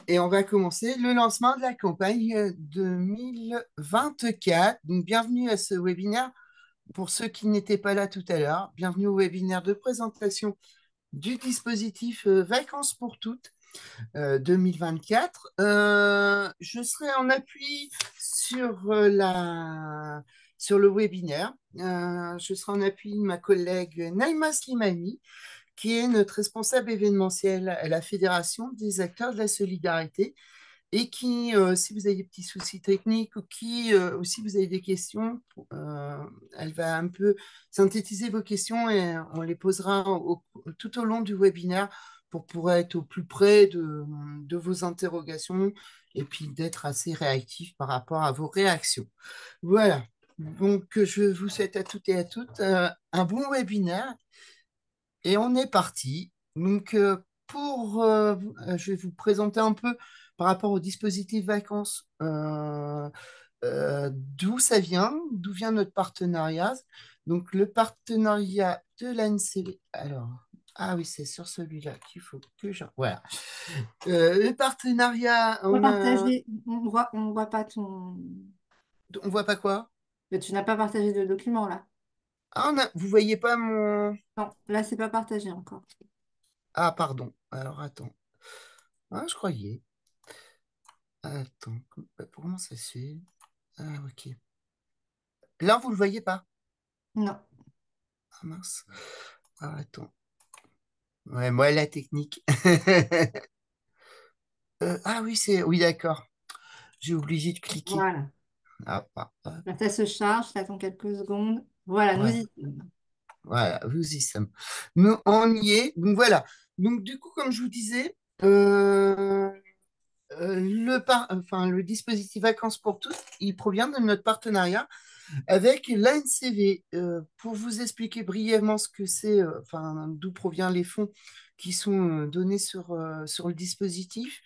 Et on va commencer le lancement de la campagne 2024. Donc, bienvenue à ce webinaire. Pour ceux qui n'étaient pas là tout à l'heure, bienvenue au webinaire de présentation du dispositif Vacances pour toutes 2024. Je serai en appui sur le webinaire. Je serai en appui de ma collègue Naïma Slimani, qui est notre responsable événementiel à la Fédération des acteurs de la solidarité et qui, si vous avez des petits soucis techniques ou si vous avez des questions, elle va un peu synthétiser vos questions et on les posera tout au long du webinaire pour pouvoir être au plus près de vos interrogations et puis d'être assez réactif par rapport à vos réactions. Voilà. Donc, je vous souhaite à toutes et à toutes un bon webinaire et on est parti. Donc, je vais vous présenter un peu par rapport au dispositif vacances, d'où ça vient, d'où vient notre partenariat. Donc, le partenariat de l'ANCV. Alors, ah oui, c'est sur celui-là qu'il faut que je... Voilà. Le partenariat, On va partager. On voit pas ton. on voit pas quoi? Mais tu n'as pas partagé de document là. Ah, vous voyez pas mon... Non, là, c'est pas partagé encore. Ah, pardon. Alors, attends. Ah, je croyais. Attends, comment ça se fait? Ah, ok. Là, vous le voyez pas? Non. Ah, mince. Ah, attends. Ouais, moi, la technique. Ah oui, oui, d'accord. J'ai obligé de cliquer. Voilà. Ah, ah, ah. Là, ça se charge, ça attend quelques secondes. Voilà, nous Ouais, y sommes. voilà, vous y sommes. Nous, on y est. Donc voilà. Donc du coup, comme je vous disais, le dispositif Vacances pour tous, il provient de notre partenariat avec l'ANCV. Pour vous expliquer brièvement ce que c'est, d'où proviennent les fonds qui sont donnés sur le dispositif.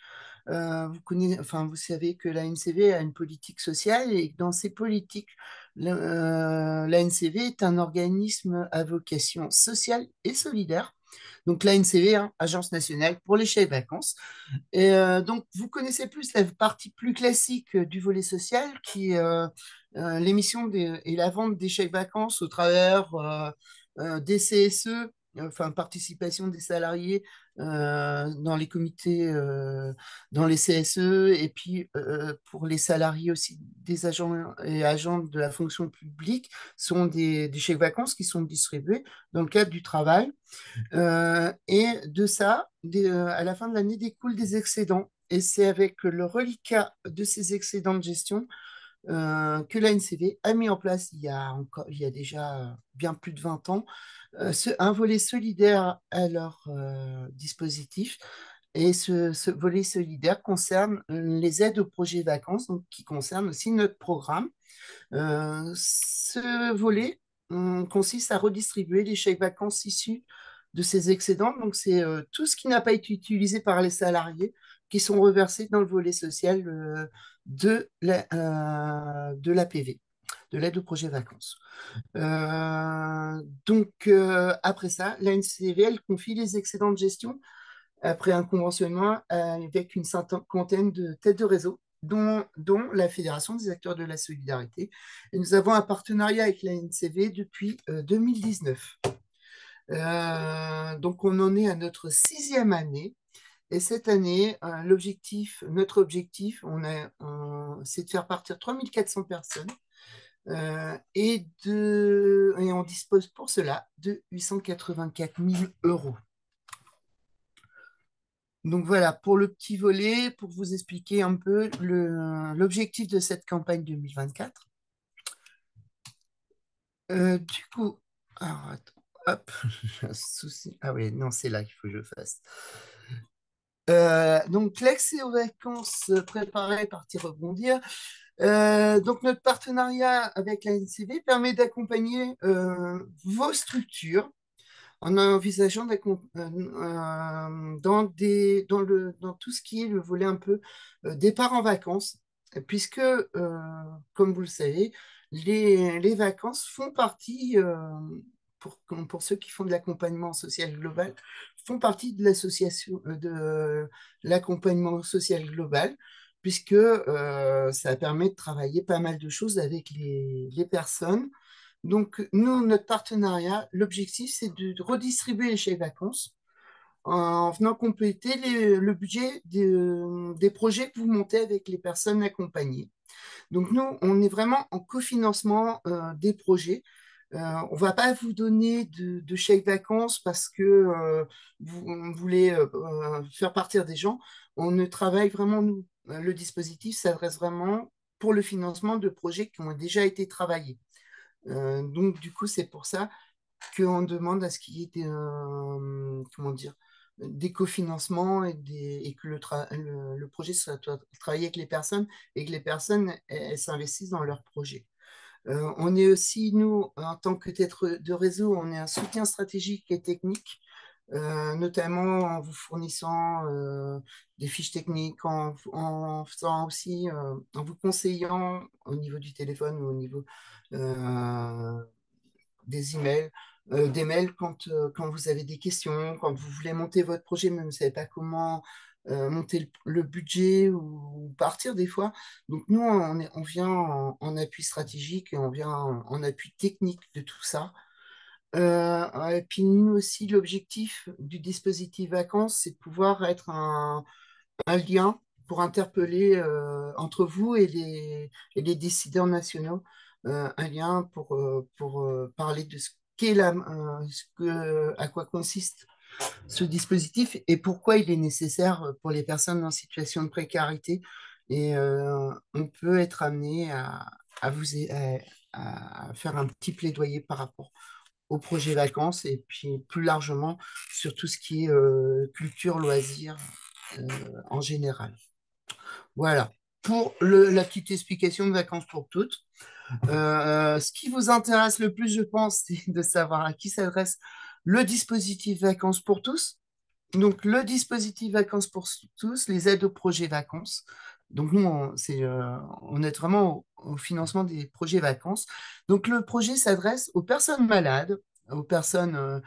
Vous savez que l'ANCV a une politique sociale et que dans ces politiques, l'ANCV est un organisme à vocation sociale et solidaire. Donc l'ANCV, hein, Agence nationale pour les chèques vacances. Et donc, vous connaissez plus la partie plus classique du volet social, qui est l'émission et la vente des chèques vacances au travers des CSE, enfin participation des salariés dans les comités, dans les CSE, et puis pour les salariés aussi des agents et agents de la fonction publique, sont des chèques vacances qui sont distribués dans le cadre du travail. Et de ça, à la fin de l'année, découlent des excédents. Et c'est avec le reliquat de ces excédents de gestion que l'ANCV a mis en place il y a déjà bien plus de 20 ans un volet solidaire à leur dispositif. Et ce volet solidaire concerne les aides aux projets vacances, donc, qui concerne aussi notre programme. Ce volet consiste à redistribuer les chèques vacances issus de ces excédents. Donc, c'est tout ce qui n'a pas été utilisé par les salariés qui sont reversés dans le volet social de l'APV, de l'aide au projet vacances. Après ça, la NCV, elle confie les excédents de gestion après un conventionnement avec une cinquantaine de têtes de réseau, dont la Fédération des acteurs de la solidarité. Et nous avons un partenariat avec la NCV depuis 2019. Donc, on en est à notre sixième année. Et cette année, notre objectif, c'est de faire partir 3400 personnes et on dispose pour cela de 884 000 euros. Donc voilà, pour le petit volet, pour vous expliquer un peu l'objectif de cette campagne 2024. Du coup, alors attends, hop, j'ai un souci. Ah oui, non, c'est là qu'il faut que je fasse. Donc l'accès aux vacances préparées, partir rebondir. Donc notre partenariat avec la NCV permet d'accompagner vos structures en envisageant dans tout ce qui est le volet un peu départ en vacances, puisque, comme vous le savez, les vacances font partie, pour ceux qui font de l'accompagnement social global, font partie de l'association de l'accompagnement social global, puisque ça permet de travailler pas mal de choses avec les personnes. Donc, nous, notre partenariat, l'objectif, c'est de redistribuer les chèques vacances en venant compléter le budget des projets que vous montez avec les personnes accompagnées. Donc nous, on est vraiment en cofinancement des projets. On ne va pas vous donner de chèques vacances parce que vous voulez faire partir des gens. On ne travaille vraiment, nous, le dispositif s'adresse vraiment pour le financement de projets qui ont déjà été travaillés. Donc du coup, c'est pour ça qu'on demande à ce qu'il y ait comment dire, des cofinancements et que le projet soit travaillé avec les personnes et que les personnes elles s'investissent dans leur projet. On est aussi, nous, en tant que tête de réseau, on est un soutien stratégique et technique, notamment en vous fournissant des fiches techniques, en faisant aussi, en vous conseillant au niveau du téléphone ou au niveau euh, des emails, des mails quand vous avez des questions, quand vous voulez monter votre projet, mais vous ne savez pas comment monter le budget ou partir des fois. Donc nous, on vient en appui stratégique et on vient en appui technique de tout ça. Et puis nous aussi, l'objectif du dispositif vacances, c'est de pouvoir être un lien pour interpeller entre vous et les décideurs nationaux, un lien pour parler de ce qu'est à quoi consiste ce dispositif et pourquoi il est nécessaire pour les personnes en situation de précarité. Et on peut être amené à à faire un petit plaidoyer par rapport au projet vacances et puis plus largement sur tout ce qui est culture, loisirs en général. Voilà. Pour la petite explication de vacances pour toutes. Ce qui vous intéresse le plus, je pense, c'est de savoir à qui s'adresse le dispositif Vacances pour tous. Donc, le dispositif Vacances pour tous, les aides au projet vacances. Donc, nous, on est vraiment au financement des projets vacances. Donc, le projet s'adresse aux personnes malades, aux personnes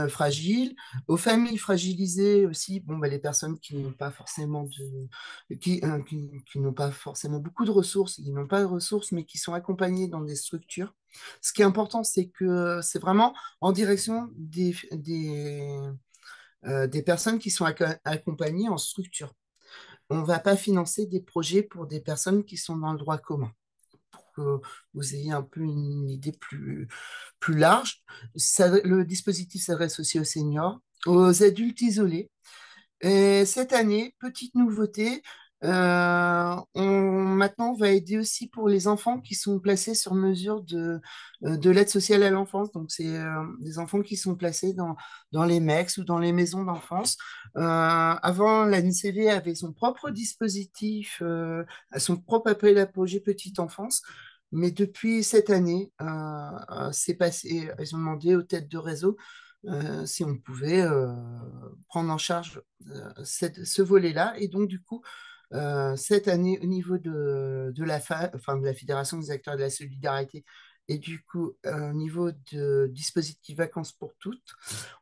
fragiles, aux familles fragilisées aussi, bon, bah, les personnes qui n'ont pas forcément qui n'ont pas forcément beaucoup de ressources, qui n'ont pas de ressources, mais qui sont accompagnées dans des structures. Ce qui est important, c'est que c'est vraiment en direction des personnes qui sont accompagnées en structure. On ne va pas financer des projets pour des personnes qui sont dans le droit commun. Pour que vous ayez un peu une idée plus large, le dispositif s'adresse aussi aux seniors, aux adultes isolés. Et cette année, petite nouveauté, maintenant on va aider aussi pour les enfants qui sont placés sur mesure de l'aide sociale à l'enfance. Donc c'est des enfants qui sont placés dans les MEX ou dans les maisons d'enfance. Avant, la NCV avait son propre dispositif, son propre appel à projet petite enfance. Mais depuis cette année, c'est passé, ils ont demandé aux têtes de réseau si on pouvait prendre en charge ce volet-là. Et donc, du coup, cette année, au niveau enfin, de la Fédération des acteurs de la solidarité, et du coup, au niveau de dispositif Vacances pour toutes,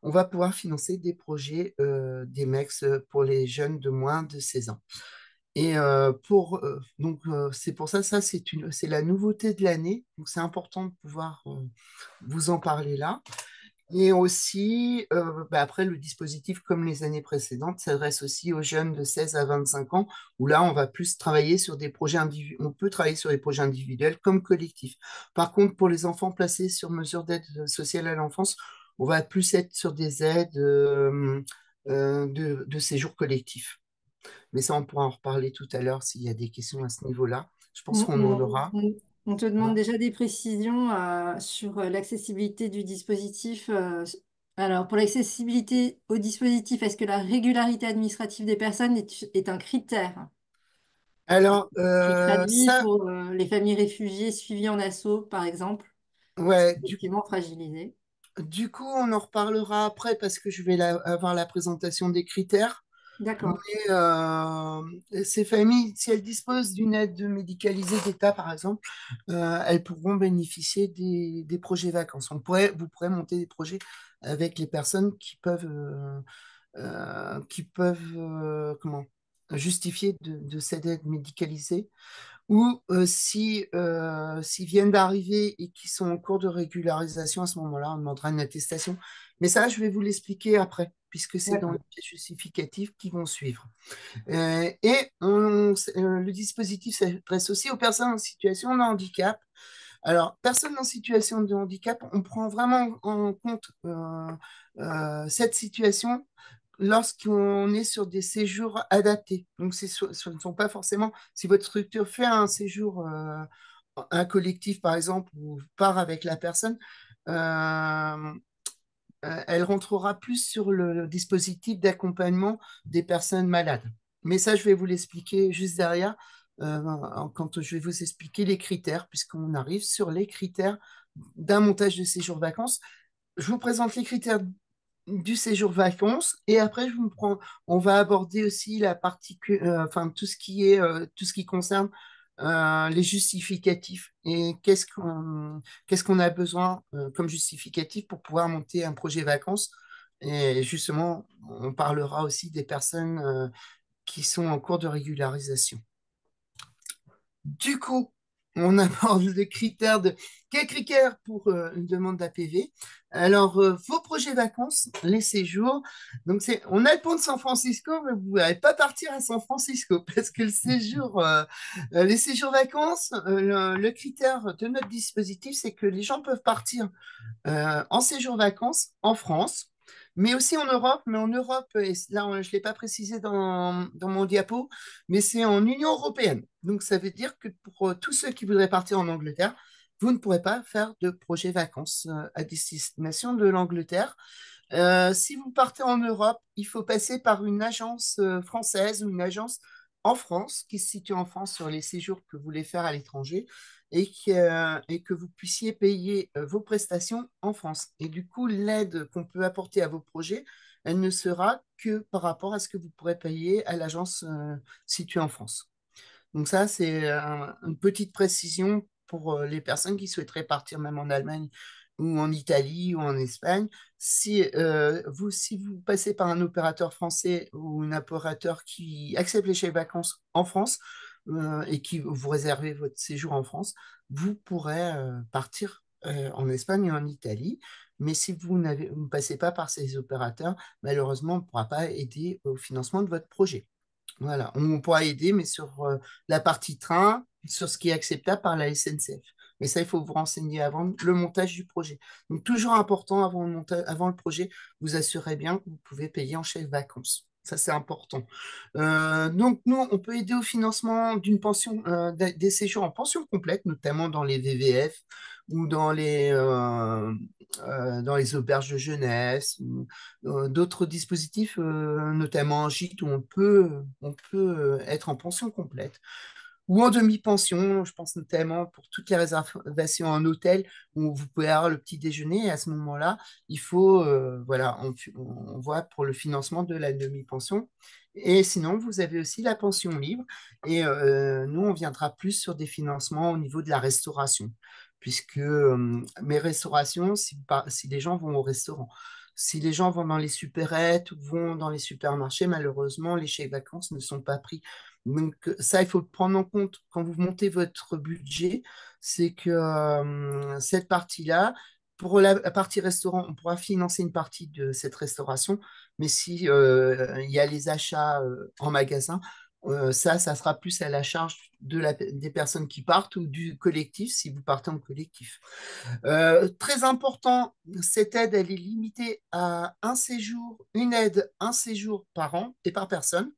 on va pouvoir financer des projets des MEX pour les jeunes de moins de 16 ans. Et c'est pour ça, c'est la nouveauté de l'année. Donc, c'est important de pouvoir vous en parler là. Et aussi, après, le dispositif, comme les années précédentes, s'adresse aussi aux jeunes de 16 à 25 ans, où là, on va plus travailler sur des projets individuels. On peut travailler sur des projets individuels comme collectifs. Par contre, pour les enfants placés sur mesure d'aide sociale à l'enfance, on va plus être sur des aides de séjour collectif. Mais ça, on pourra en reparler tout à l'heure s'il y a des questions à ce niveau-là. Je pense On, qu'on en on- aura. on- on te demande Hein. déjà des précisions sur l'accessibilité du dispositif. Alors, pour l'accessibilité au dispositif, est-ce que la régularité administrative des personnes est un critère Alors, qui traduit ça, pour les familles réfugiées suivies en assaut, par exemple, qui sont ouais, effectivement fragilisées? du coup, on en reparlera après parce que je vais avoir la présentation des critères. D'accord. Ces familles, si elles disposent d'une aide médicalisée d'État, par exemple, elles pourront bénéficier des projets vacances. Vous pourrez monter des projets avec les personnes comment, justifier de cette aide médicalisée ou s'ils viennent d'arriver et qui sont en cours de régularisation, à ce moment-là, on demandera une attestation. Mais ça, je vais vous l'expliquer après, puisque c'est dans les D'accord. pièces justificatives qui vont suivre. Le dispositif s'adresse aussi aux personnes en situation de handicap. Alors, personnes en situation de handicap, on prend vraiment en compte cette situation lorsqu'on est sur des séjours adaptés. Donc, ce ne sont pas forcément, si votre structure fait un séjour, un collectif par exemple, ou part avec la personne, euh, elle rentrera plus sur le dispositif d'accompagnement des personnes malades. Mais ça, je vais vous l'expliquer juste derrière, quand je vais vous expliquer les critères, puisqu'on arrive sur les critères d'un montage de séjour vacances. Je vous présente les critères du séjour vacances et après on va aborder aussi la partie enfin tout ce qui concerne les justificatifs et qu'est-ce qu'on a besoin comme justificatif pour pouvoir monter un projet vacances. Et justement, on parlera aussi des personnes qui sont en cours de régularisation. Du coup, on aborde le critère de... Quels critères pour une demande d'APV? Alors, vos projets vacances, les séjours. Donc, on a le pont de San Francisco, mais vous n'allez pas partir à San Francisco parce que les séjours vacances, le critère de notre dispositif, c'est que les gens peuvent partir en séjour vacances en France, mais aussi en Europe. Mais en Europe, et là, je ne l'ai pas précisé dans mon diapo, mais c'est en Union européenne. Donc, ça veut dire que pour tous ceux qui voudraient partir en Angleterre, vous ne pourrez pas faire de projet vacances à destination de l'Angleterre. Si vous partez en Europe, il faut passer par une agence française ou une agence en France qui se situe en France sur les séjours que vous voulez faire à l'étranger et que vous puissiez payer vos prestations en France. Et du coup, l'aide qu'on peut apporter à vos projets, elle ne sera que par rapport à ce que vous pourrez payer à l'agence située en France. Donc ça, c'est une petite précision pour les personnes qui souhaiteraient partir même en Allemagne ou en Italie ou en Espagne. Si vous passez par un opérateur français ou un opérateur qui accepte les chèques vacances en France et qui vous réservez votre séjour en France, vous pourrez partir en Espagne et en Italie. Mais si vous ne passez pas par ces opérateurs, malheureusement, on ne pourra pas aider au financement de votre projet. Voilà, on pourra aider, mais sur la partie train, sur ce qui est acceptable par la SNCF. Mais ça, il faut vous renseigner avant le montage du projet. Donc, toujours important avant le projet, vous assurez bien que vous pouvez payer en chèque vacances. Ça, c'est important. Donc, nous, on peut aider au financement d'une pension, des séjours en pension complète, notamment dans les VVF ou dans les auberges de jeunesse, ou, d'autres dispositifs, notamment en gîte, où on peut être en pension complète ou en demi-pension. Je pense notamment pour toutes les réservations en hôtel où vous pouvez avoir le petit déjeuner. Et à ce moment-là, il faut, voilà, on voit pour le financement de la demi-pension. Et sinon, vous avez aussi la pension libre. Et nous, on viendra plus sur des financements au niveau de la restauration, puisque mes restaurations, si les gens vont au restaurant, si les gens vont dans les supérettes ou vont dans les supermarchés, malheureusement, les chèques vacances ne sont pas pris. Donc ça, il faut le prendre en compte quand vous montez votre budget, c'est que cette partie-là, pour la partie restaurant, on pourra financer une partie de cette restauration, mais si il y a les achats en magasin, ça sera plus à la charge des personnes qui partent ou du collectif si vous partez en collectif. Très important, cette aide, elle est limitée à un séjour, une aide, un séjour par an et par personne.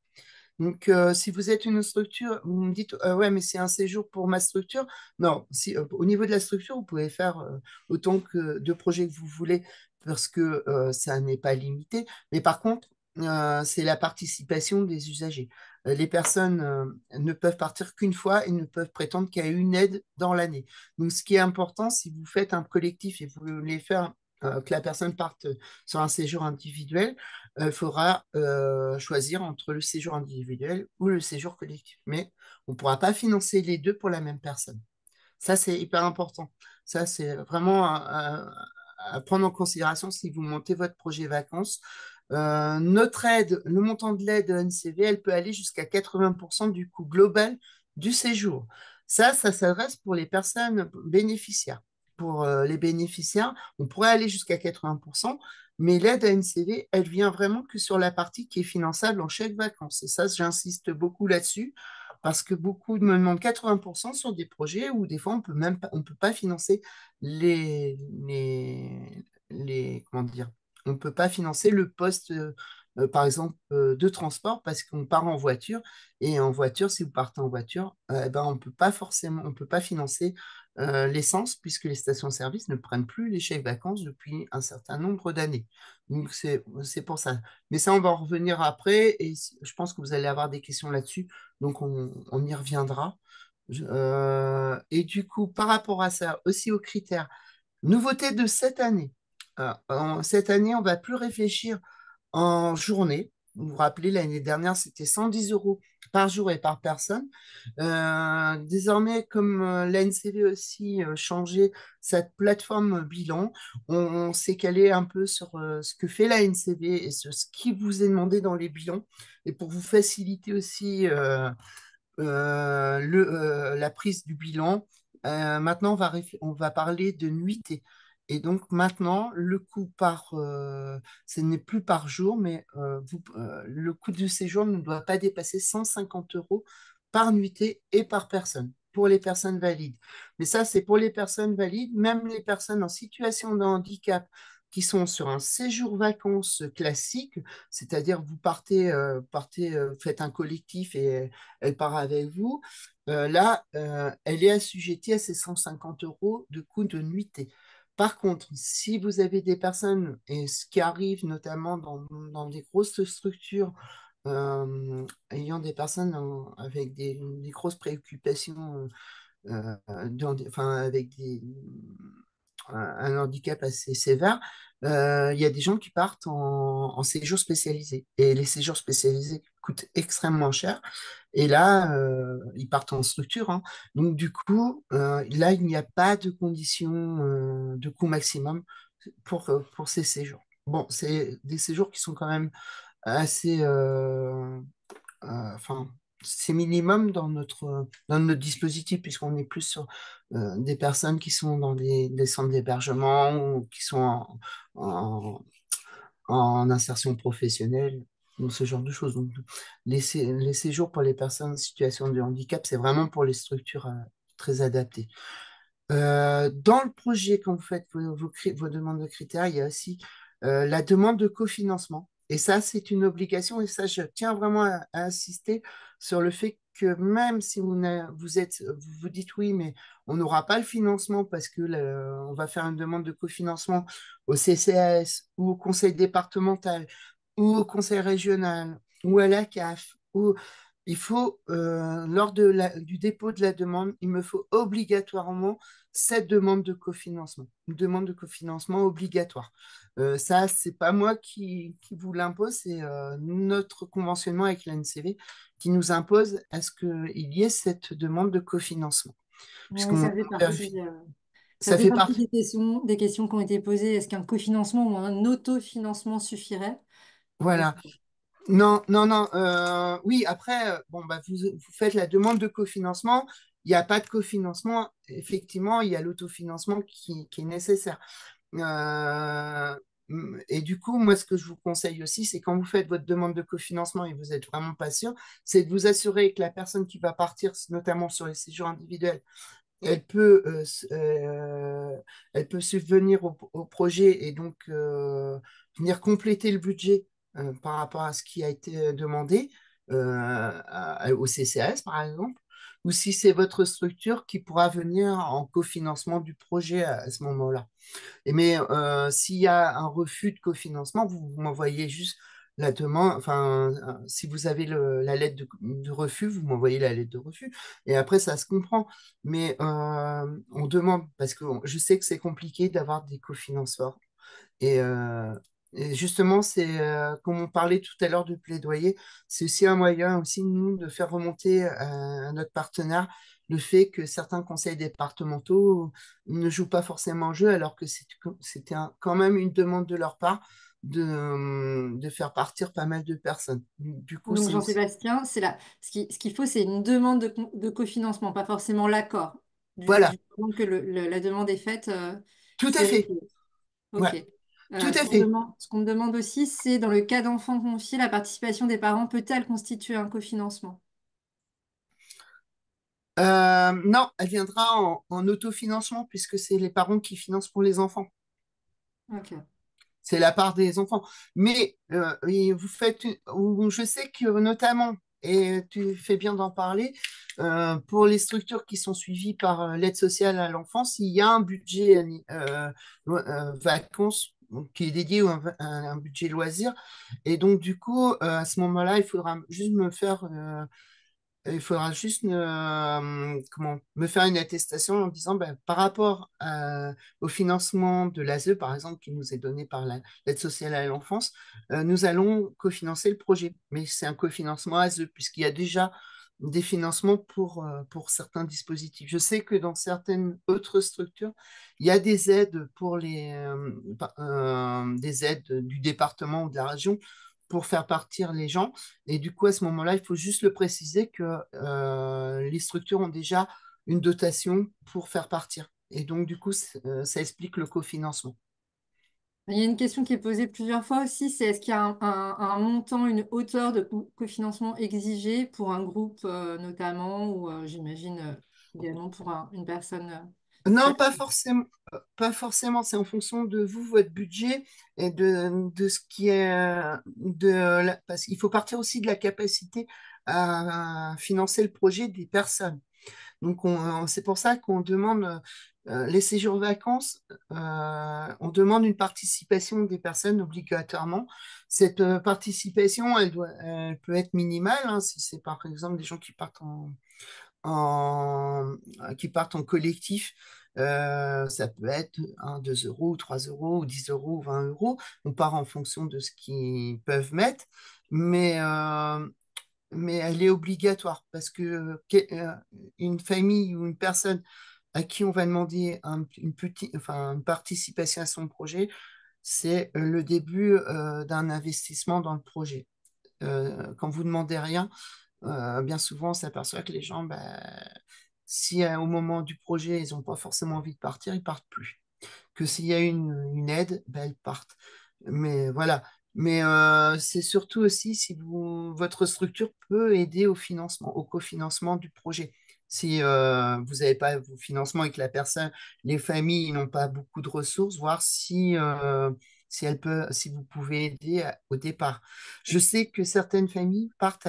Donc, si vous êtes une structure, vous me dites, ouais, mais c'est un séjour pour ma structure. Non, au niveau de la structure, vous pouvez faire autant de projets que vous voulez parce que ça n'est pas limité. Mais par contre, c'est la participation des usagers. Les personnes ne peuvent partir qu'une fois et ne peuvent prétendre qu'il y a une aide dans l'année. Donc, ce qui est important, si vous faites un collectif et vous voulez faire que la personne parte sur un séjour individuel, il faudra choisir entre le séjour individuel ou le séjour collectif. Mais on ne pourra pas financer les deux pour la même personne. Ça, c'est hyper important. Ça, c'est vraiment à prendre en considération si vous montez votre projet vacances. Notre aide, le montant de l'aide NCV, elle peut aller jusqu'à 80% du coût global du séjour. Ça s'adresse pour les personnes bénéficiaires. Pour les bénéficiaires, on pourrait aller jusqu'à 80%, mais l'aide à NCV, elle vient vraiment que sur la partie qui est finançable en chèque vacances. Et ça, j'insiste beaucoup là-dessus parce que beaucoup me demandent 80% sur des projets où des fois on peut pas financer comment dire, on peut pas financer le poste, par exemple, de transport parce qu'on part en voiture et en voiture, si vous partez en voiture, ben, on peut pas financer l'essence puisque les stations-service ne prennent plus les chèques vacances depuis un certain nombre d'années. Donc c'est pour ça. Mais ça, on va en revenir après et je pense que vous allez avoir des questions là-dessus. Donc, on y reviendra. Et du coup, par rapport à ça, aussi aux critères, nouveauté de cette année. Cette année, on ne va plus réfléchir en journée. Vous vous rappelez, l'année dernière, c'était 110 euros par jour et par personne. Désormais, comme l'ANCV aussi changé cette plateforme bilan, on s'est calé un peu sur ce que fait la l'ANCV et sur ce qui vous est demandé dans les bilans. Et pour vous faciliter aussi la prise du bilan. Maintenant, on va parler de nuitée. Et donc maintenant, le coût ce n'est plus par jour, mais le coût du séjour ne doit pas dépasser 150 euros par nuitée et par personne, pour les personnes valides. Mais ça, c'est pour les personnes valides, même les personnes en situation de handicap qui sont sur un séjour vacances classique, c'est-à-dire vous faites un collectif et elle part avec vous. Là, elle est assujettie à ces 150 euros de coût de nuitée. Par contre, si vous avez des personnes, et ce qui arrive notamment dans des grosses structures, ayant des personnes avec des grosses préoccupations, enfin, avec un handicap assez sévère, il y a des gens qui partent en séjour spécialisé. Et les séjours spécialisés coûtent extrêmement cher. Et là, ils partent en structure, hein. Donc, du coup, là, il n'y a pas de condition de coût maximum pour ces séjours. Bon, c'est des séjours qui sont quand même assez, enfin, c'est minimum dans notre dispositif, puisqu'on est plus sur des personnes qui sont dans des centres d'hébergement ou qui sont en, en insertion professionnelle, ou ce genre de choses. Donc, les séjours pour les personnes en situation de handicap, c'est vraiment pour les structures très adaptées. Dans le projet, quand vous faites vos demandes de critères, il y a aussi la demande de cofinancement. Et ça, c'est une obligation. Et ça, je tiens vraiment à insister sur le fait que même si vous vous dites oui, mais on n'aura pas le financement parce que on va faire une demande de cofinancement au CCAS ou au conseil départemental ou au conseil régional ou à la CAF, il faut, lors du dépôt de la demande, il me faut obligatoirement cette demande de cofinancement, une demande de cofinancement obligatoire. Ça, c'est pas moi qui vous l'impose, c'est notre conventionnement avec l'ANCV qui nous impose à ce qu'il y ait cette demande de cofinancement. Ouais, Puisqu'on ça ça fait fait partie partie. des questions qui ont été posées. Est-ce qu'un cofinancement ou un autofinancement suffirait? Et- Voilà. Non, non, non. Oui, après, bon, bah, vous faites la demande de cofinancement. Il n'y a pas de cofinancement. Effectivement, il y a l'autofinancement qui est nécessaire. Euh, et du coup, moi, ce que je vous conseille aussi, c'est quand vous faites votre demande de cofinancement et vous n'êtes vraiment pas sûr, c'est de vous assurer que la personne qui va partir, notamment sur les séjours individuels, elle peut, elle peut subvenir au projet et donc venir compléter le budget par rapport à ce qui a été demandé au CCAS, par exemple, ou si c'est votre structure qui pourra venir en cofinancement du projet à ce moment-là. Mais s'il y a un refus de cofinancement, vous m'envoyez juste la demande, enfin, si vous avez la lettre de refus, vous m'envoyez la lettre de refus. Et après, ça se comprend. Mais on demande, parce que je sais que c'est compliqué d'avoir des cofinanceurs. Et Et justement, c'est comme on parlait tout à l'heure de plaidoyer, c'est aussi un moyen aussi, nous, de faire remonter à notre partenaire le fait que certains conseils départementaux ne jouent pas forcément en jeu, alors que c'était quand même une demande de leur part de faire partir pas mal de personnes. Du coup, Donc c'est aussi... Jean-Sébastien, ce qu'il faut, c'est une demande de cofinancement, pas forcément l'accord. Voilà, Du moment que la demande est faite, tout à c'est OK. fait. Ouais, OK. tout à fait. Ce qu'on me demande aussi, c'est dans le cas d'enfants confiés, la participation des parents peut-elle constituer un cofinancement? Non, elle viendra en autofinancement puisque c'est les parents qui financent pour les enfants. OK. C'est la part des enfants. Mais et vous faites, ou je sais que notamment, et tu fais bien d'en parler, pour les structures qui sont suivies par l'aide sociale à l'enfance, il y a un budget vacances donc, qui est dédié à un budget loisir. Et donc, du coup, à ce moment-là, il faudra juste me faire il faudra juste comment, me faire une attestation en disant, ben, par rapport au financement de l'ASE, par exemple, qui nous est donné par l'aide sociale à l'enfance, nous allons cofinancer le projet. Mais c'est un cofinancement ASE, puisqu'il y a déjà des financements pour certains dispositifs. Je sais que dans certaines autres structures, il y a des aides pour des aides du département ou de la région pour faire partir les gens. Et du coup, à ce moment-là, il faut juste le préciser que les structures ont déjà une dotation pour faire partir. Et donc, du coup, ça explique le cofinancement. Il y a une question qui est posée plusieurs fois aussi, c'est est-ce qu'il y a un montant, une hauteur de cofinancement exigé pour un groupe notamment, ou j'imagine également pour une personne Non, seule. pas forcément. Pas forcément, c'est en fonction de vous, votre budget et de ce qui est parce qu'il faut partir aussi de la capacité à financer le projet des personnes. Donc, c'est pour ça qu'on demande les séjours vacances, on demande une participation des personnes obligatoirement. Cette participation, elle peut être minimale, hein, si c'est par exemple des gens en, qui partent en collectif. Ça peut être 1, 2 euros, ou 3 euros, ou 10 euros, ou 20 euros. On part en fonction de ce qu'ils peuvent mettre. Mais mais elle est obligatoire parce que une famille ou une personne à qui on va demander une participation à son projet, c'est le début d'un investissement dans le projet. Quand vous demandez rien, bien souvent, on s'aperçoit que les gens, bah, si au moment du projet, ils n'ont pas forcément envie de partir, ils partent plus. Que s'il y a une aide, bah, ils partent. Mais voilà. Mais c'est surtout aussi si votre structure peut aider au financement, au cofinancement du projet. Si vous n'avez pas vos financements et que la personne, les familles n'ont pas beaucoup de ressources, voir si vous pouvez aider au départ. Je sais que certaines familles partent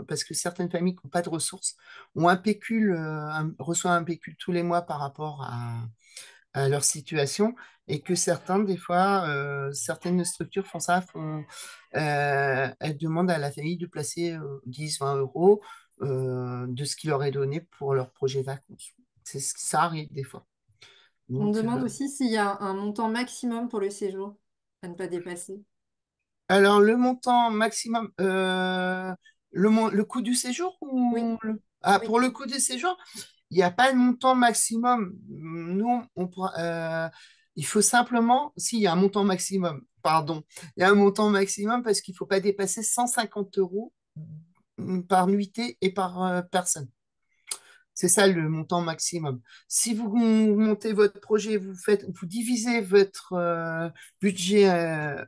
parce que certaines familles qui n'ont pas de ressources ont un pécule, reçoivent un pécule tous les mois par rapport à leur situation et que des fois, certaines structures font ça, elles demandent à la famille de placer 10, 20 euros de ce qui leur est donné pour leur projet vacances. Ça arrive des fois. On me Donc, demande aussi s'il y a un montant maximum pour le séjour à ne pas dépasser. alors, le montant maximum, le coût du séjour Oui, Ah, oui. pour le coût du séjour, il n'y a pas de montant maximum. Nous, il faut simplement, s'il y a un montant maximum, pardon, il y a un montant maximum parce qu'il ne faut pas dépasser 150 euros par nuitée et par personne. C'est ça le montant maximum. Si vous montez votre projet, vous divisez votre budget,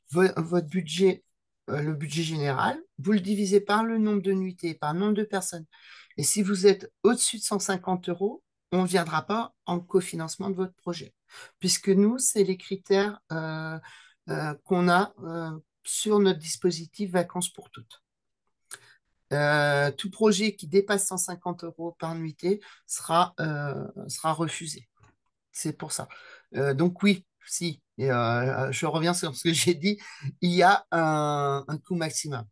votre budget, le budget général, vous le divisez par le nombre de nuitées, par le nombre de personnes. Et si vous êtes au-dessus de 150 euros, on ne viendra pas en cofinancement de votre projet. Puisque nous, c'est les critères qu'on a sur notre dispositif Vacances pour toutes. Tout projet qui dépasse 150 euros par nuitée sera refusé. C'est pour ça. Donc oui, si, et, je reviens sur ce que j'ai dit, il y a un coût maximum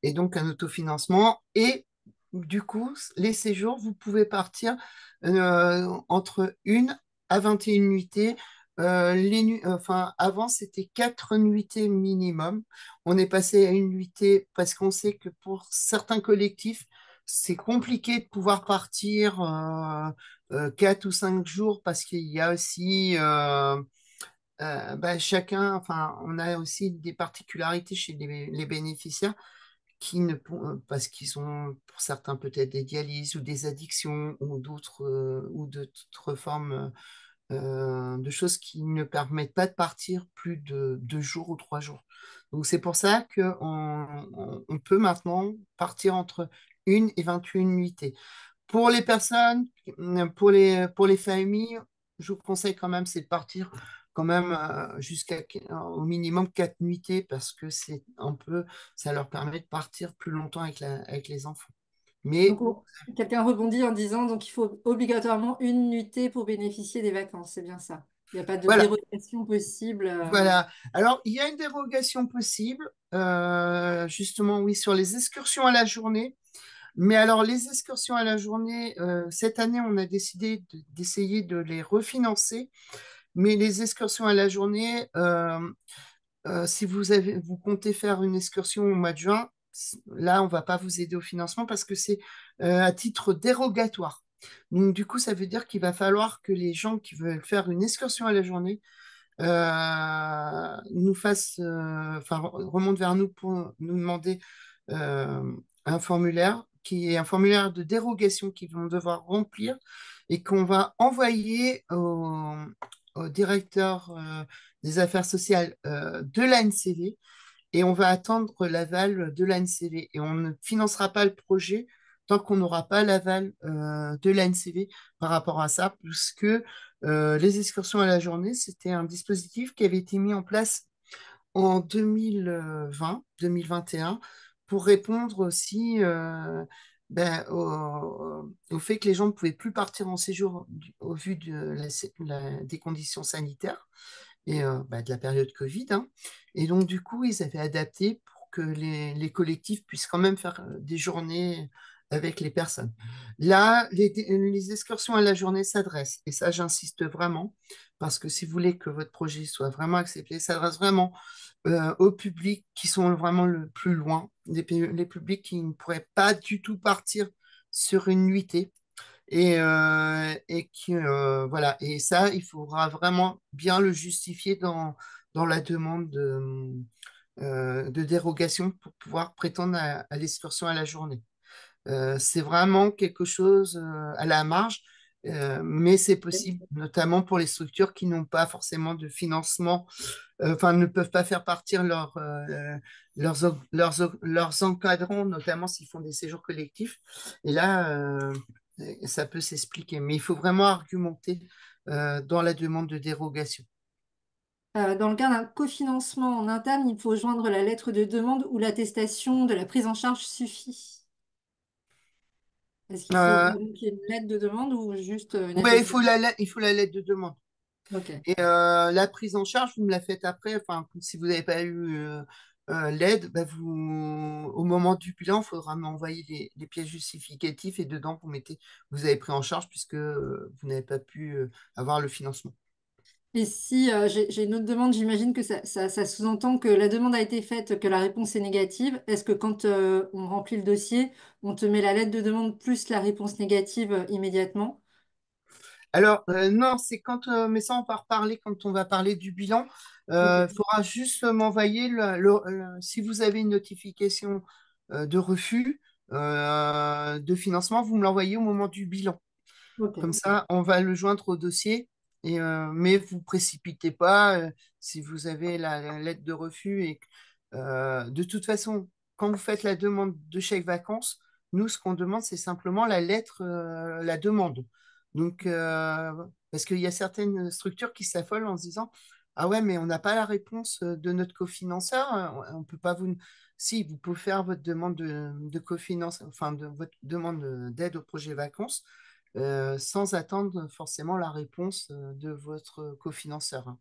et donc un autofinancement. Et du coup, les séjours, vous pouvez partir entre 1 à 21 nuitées Enfin, avant, c'était 4 nuitées minimum. On est passé à une nuitée parce qu'on sait que pour certains collectifs, c'est compliqué de pouvoir partir 4 ou 5 jours parce qu'il y a aussi chacun, enfin, on a aussi des particularités chez les bénéficiaires qui ne, parce qu'ils ont pour certains peut-être des dialyses ou des addictions ou d'autres formes de choses qui ne permettent pas de partir plus de 2 jours ou 3 jours. Donc c'est pour ça qu'on peut maintenant partir entre 1 et 21 nuitées. Pour les personnes, pour les familles, je vous conseille quand même, c'est de partir quand même jusqu'à au minimum 4 nuitées parce que ça leur permet de partir plus longtemps avec les enfants. Mais Donc, quelqu'un rebondit en disant donc il faut obligatoirement une nuitée pour bénéficier des vacances, c'est bien ça. Il n'y a pas de voilà, dérogation possible. voilà. Alors, il y a une dérogation possible, justement, oui, sur les excursions à la journée. Mais alors, les excursions à la journée, cette année, on a décidé d'essayer de les refinancer. Mais les excursions à la journée, si vous comptez faire une excursion au mois de juin, là, on ne va pas vous aider au financement parce que c'est à titre dérogatoire. Donc, du coup, ça veut dire qu'il va falloir que les gens qui veulent faire une excursion à la journée nous fasse, enfin, remonte vers nous pour nous demander un formulaire qui est un formulaire de dérogation qu'ils vont devoir remplir et qu'on va envoyer au directeur des affaires sociales de l'ANCV et on va attendre l'aval de l'ANCV et on ne financera pas le projet tant qu'on n'aura pas l'aval de l'ANCV par rapport à ça, puisque les excursions à la journée, c'était un dispositif qui avait été mis en place en 2020-2021 pour répondre aussi au fait que les gens ne pouvaient plus partir en séjour au vu des conditions sanitaires et de la période Covid, hein. Et donc, du coup, ils avaient adapté pour que les collectifs puissent quand même faire des journées avec les personnes. Là, les excursions à la journée s'adressent, et ça, j'insiste vraiment, parce que si vous voulez que votre projet soit vraiment accepté, s'adresse vraiment aux publics qui sont vraiment le plus loin, les publics qui ne pourraient pas du tout partir sur une nuitée et qui voilà, et ça il faudra vraiment bien le justifier dans la demande de dérogation pour pouvoir prétendre à l'excursion à la journée. C'est vraiment quelque chose à la marge, mais c'est possible notamment pour les structures qui n'ont pas forcément de financement, enfin ne peuvent pas faire partir leurs encadrants, notamment s'ils font des séjours collectifs. Et là, ça peut s'expliquer, mais il faut vraiment argumenter dans la demande de dérogation. Dans le cas d'un cofinancement en interne, il faut joindre la lettre de demande ou l'attestation de la prise en charge suffit. Est-ce qu'il faut Euh, vraiment qu'il y ait une lettre de demande ou juste une ouais, attestation? il faut la lettre de demande. Ok. Et la prise en charge, vous me la faites après. Enfin, si vous n'avez pas eu l'aide, au moment du bilan, il faudra m'envoyer les pièces justificatives et dedans, vous avez pris en charge puisque vous n'avez pas pu avoir le financement. Et si j'ai une autre demande, j'imagine que ça sous-entend que la demande a été faite, que la réponse est négative. Est-ce que quand on remplit le dossier, on te met la lettre de demande plus la réponse négative immédiatement? Alors, non, c'est mais ça, on va reparler quand on va parler du bilan. Ok, Il faudra juste m'envoyer si vous avez une notification de refus de financement, vous me l'envoyez au moment du bilan. Comme ok. ça, on va le joindre au dossier, mais vous précipitez pas si vous avez la lettre de refus. De toute façon, quand vous faites la demande de chèque vacances, nous, ce qu'on demande, c'est simplement la lettre, la demande. Donc, parce qu'il y a certaines structures qui s'affolent en se disant, ah ouais, mais on n'a pas la réponse de notre cofinanceur, on peut pas vous. Si, vous pouvez faire votre demande de cofinance, enfin de votre demande d'aide au projet vacances sans attendre forcément la réponse de votre cofinanceur, hein.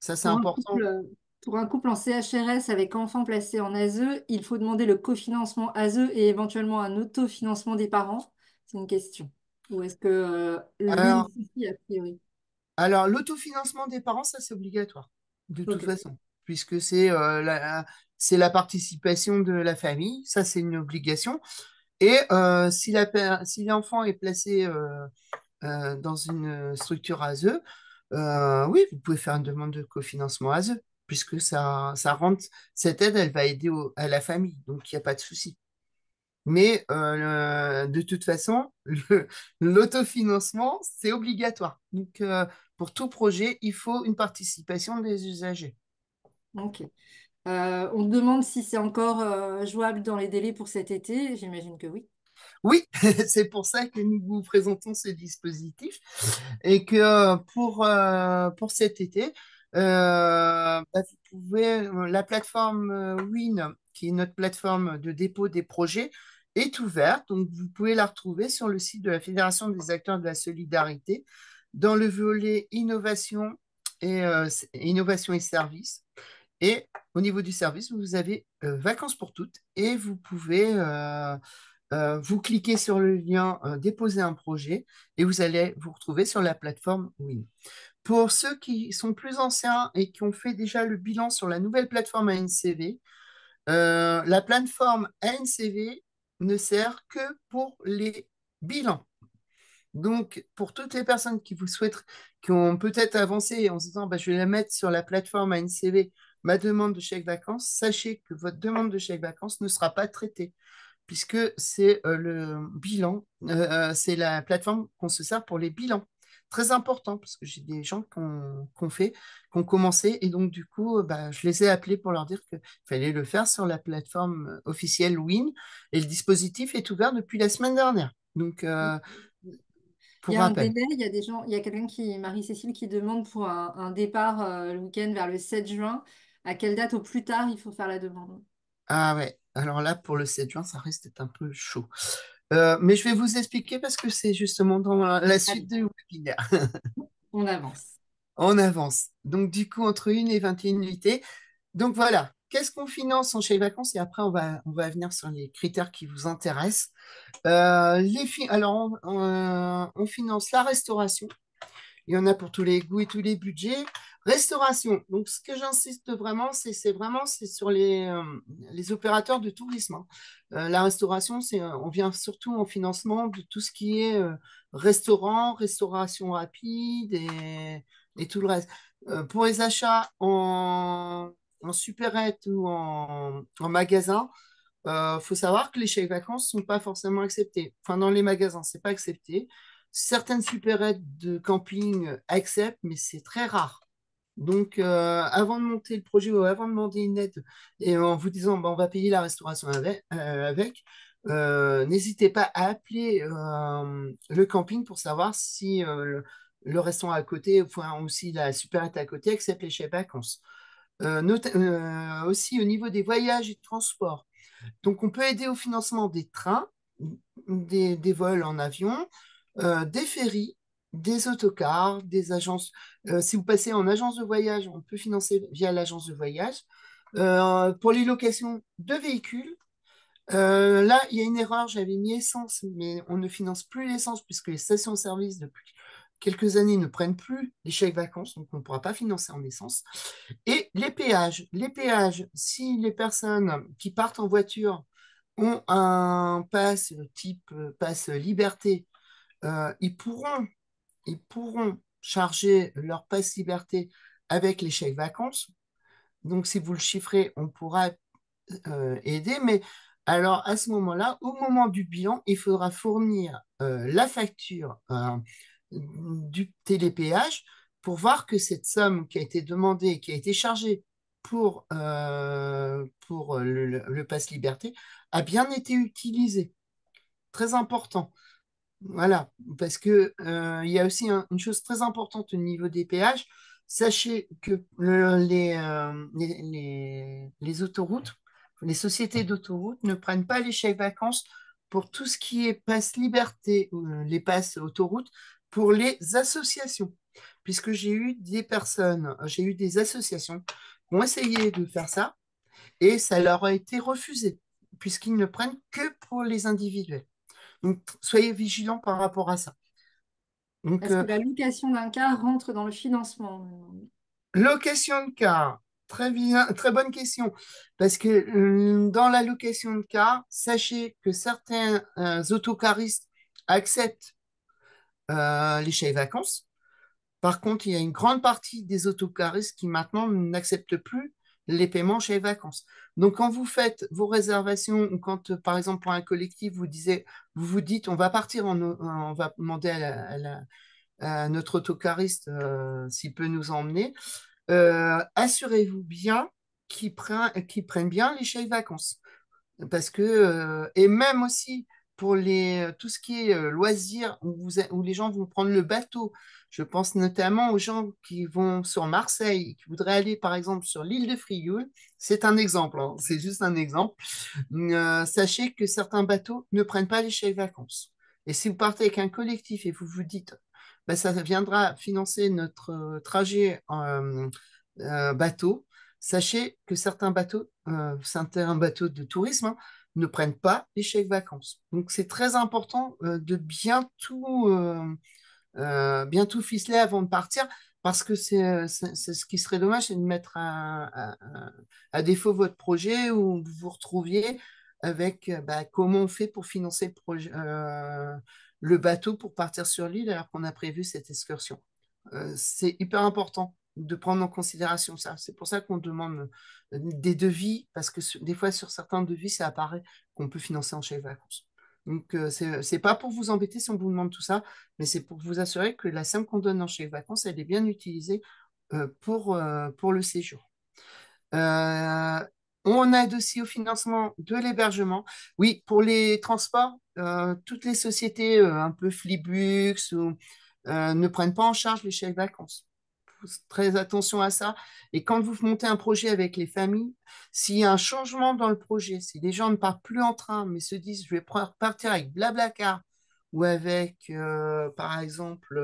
Ça, c'est Pour un important. couple, pour un couple en CHRS avec enfants placés en ASE, il faut demander le cofinancement ASE et éventuellement un autofinancement des parents. C'est une question. Ou est-ce que l'une Alors, suffit a priori? Alors, l'autofinancement des parents, ça, c'est obligatoire, de toute Ok. façon, puisque c'est la participation de la famille, ça, c'est une obligation. Et si l'enfant est placé dans une structure ASE, oui, vous pouvez faire une demande de cofinancement ASE, puisque ça rentre, cette aide, elle va aider à la famille, donc il n'y a pas de souci. Mais de toute façon, l'autofinancement, c'est obligatoire. Donc, pour tout projet, il faut une participation des usagers. Ok. On demande si c'est encore jouable dans les délais pour cet été. J'imagine que oui. Oui, c'est pour ça que nous vous présentons ce dispositif et que pour cet été, vous pouvez, la plateforme Win, qui est notre plateforme de dépôt des projets, est ouverte. Donc, vous pouvez la retrouver sur le site de la Fédération des acteurs de la solidarité dans le volet innovation et services. Et au niveau du service, vous avez vacances pour toutes et vous pouvez vous cliquez sur le lien déposer un projet et vous allez vous retrouver sur la plateforme Win. Pour ceux qui sont plus anciens et qui ont fait déjà le bilan sur la nouvelle plateforme ANCV, la plateforme ANCV ne sert que pour les bilans. Donc, pour toutes les personnes qui vous souhaitent, qui ont peut-être avancé en se disant, bah, je vais la mettre sur la plateforme ANCV, ma demande de chèque vacances, sachez que votre demande de chèque vacances ne sera pas traitée puisque c'est le bilan, c'est la plateforme qu'on se sert pour les bilans. Très important, parce que j'ai des gens qui ont fait, qui ont commencé, et donc du coup, bah, je les ai appelés pour leur dire qu'il fallait le faire sur la plateforme officielle Win, et le dispositif est ouvert depuis la semaine dernière. Donc, Il y pour a un rappel. délai, il y a des gens, il y a quelqu'un qui, Marie-Cécile, qui demande pour un départ le week-end vers le 7 juin. À quelle date au plus tard il faut faire la demande? Ah ouais, alors là, pour le 7 juin, ça risque d'être un peu chaud. Mais je vais vous expliquer parce que c'est justement dans la suite Allez, du webinaire. on avance. On avance. Donc, du coup, entre 1 et 21 unités. Donc, voilà. Qu'est-ce qu'on finance en chèque vacances? Et après, on va venir sur les critères qui vous intéressent. Alors, on finance la restauration. Il y en a pour tous les goûts et tous les budgets. Restauration. Donc, ce que j'insiste vraiment, c'est sur les opérateurs de tourisme, hein. La restauration, on vient surtout en financement de tout ce qui est restaurant, restauration rapide et tout le reste. Pour les achats en supérette ou en magasin, faut savoir que les chèques vacances ne sont pas forcément acceptés. Enfin, dans les magasins, c'est pas accepté. Certaines supérettes de camping acceptent, mais c'est très rare. Donc, avant de monter le projet ou avant de demander une aide et en vous disant bah, on va payer la restauration n'hésitez pas à appeler le camping pour savoir si le restaurant à côté, enfin, ou si la supérette à côté accepte les chèques vacances. Aussi au niveau des voyages et de transports. Donc, on peut aider au financement des trains, des vols en avion, des ferries, des autocars, des agences. Si vous passez en agence de voyage, on peut financer via l'agence de voyage. Pour les locations de véhicules, là, il y a une erreur, j'avais mis essence, mais on ne finance plus l'essence puisque les stations-service depuis quelques années ne prennent plus les chèques vacances, donc on ne pourra pas financer en essence. Et les péages. Les péages, si les personnes qui partent en voiture ont un pass type pass liberté, ils pourront charger leur pass liberté avec les chèques vacances. Donc, si vous le chiffrez, on pourra aider. Mais alors, à ce moment-là, au moment du bilan, il faudra fournir la facture du télépéage pour voir que cette somme qui a été demandée, qui a été chargée pour le pass liberté, a bien été utilisée. Très important. Voilà, parce que il y a aussi une chose très importante au niveau des péages. Sachez que les autoroutes, les sociétés d'autoroutes ne prennent pas les chèques vacances pour tout ce qui est passe liberté ou les passes autoroutes pour les associations. Puisque j'ai eu des associations qui ont essayé de faire ça et ça leur a été refusé, puisqu'ils ne prennent que pour les individuels. Donc, soyez vigilants par rapport à ça. Donc, Est-ce que la location d'un car rentre dans le financement? location de car, très bien, très bonne question. Parce que dans la location de car, sachez que certains autocaristes acceptent les chèques vacances. Par contre, il y a une grande partie des autocaristes qui maintenant n'acceptent plus les paiements chez les vacances. Donc, quand vous faites vos réservations ou quand, par exemple, pour un collectif, vous vous dites, on va partir, on va demander à notre autocariste s'il peut nous emmener, assurez-vous bien qu'ils prennent bien les chèques vacances. Parce que, et même aussi pour tout ce qui est loisirs, où les gens vont prendre le bateau. Je pense notamment aux gens qui vont sur Marseille, qui voudraient aller par exemple sur l'île de Frioul. C'est un exemple, hein, c'est juste un exemple. Sachez que certains bateaux ne prennent pas les chèques vacances. Et si vous partez avec un collectif et vous vous dites, bah, ça viendra financer notre trajet bateau, sachez que certains bateaux de tourisme ne prennent pas les chèques vacances. Donc c'est très important de bien tout ficeler avant de partir, parce que c'est ce qui serait dommage, c'est de mettre à défaut votre projet ou vous vous retrouviez avec bah, comment on fait pour financer le bateau pour partir sur l'île alors qu'on a prévu cette excursion. C'est hyper important de prendre en considération ça. C'est pour ça qu'on demande des devis, parce que des fois, sur certains devis, ça apparaît qu'on peut financer en chèque vacances. Donc, c'est pas pour vous embêter si on vous demande tout ça, mais c'est pour vous assurer que la somme qu'on donne en chèque vacances, elle est bien utilisée pour le séjour. Euh, on aide aussi au financement de l'hébergement. Oui, pour les transports, toutes les sociétés un peu Flixbus ne prennent pas en charge les chèques vacances. Très attention à ça. Et quand vous montez un projet avec les familles, s'il y a un changement dans le projet, si les gens ne partent plus en train, mais se disent, je vais partir avec Blablacar ou avec, par exemple,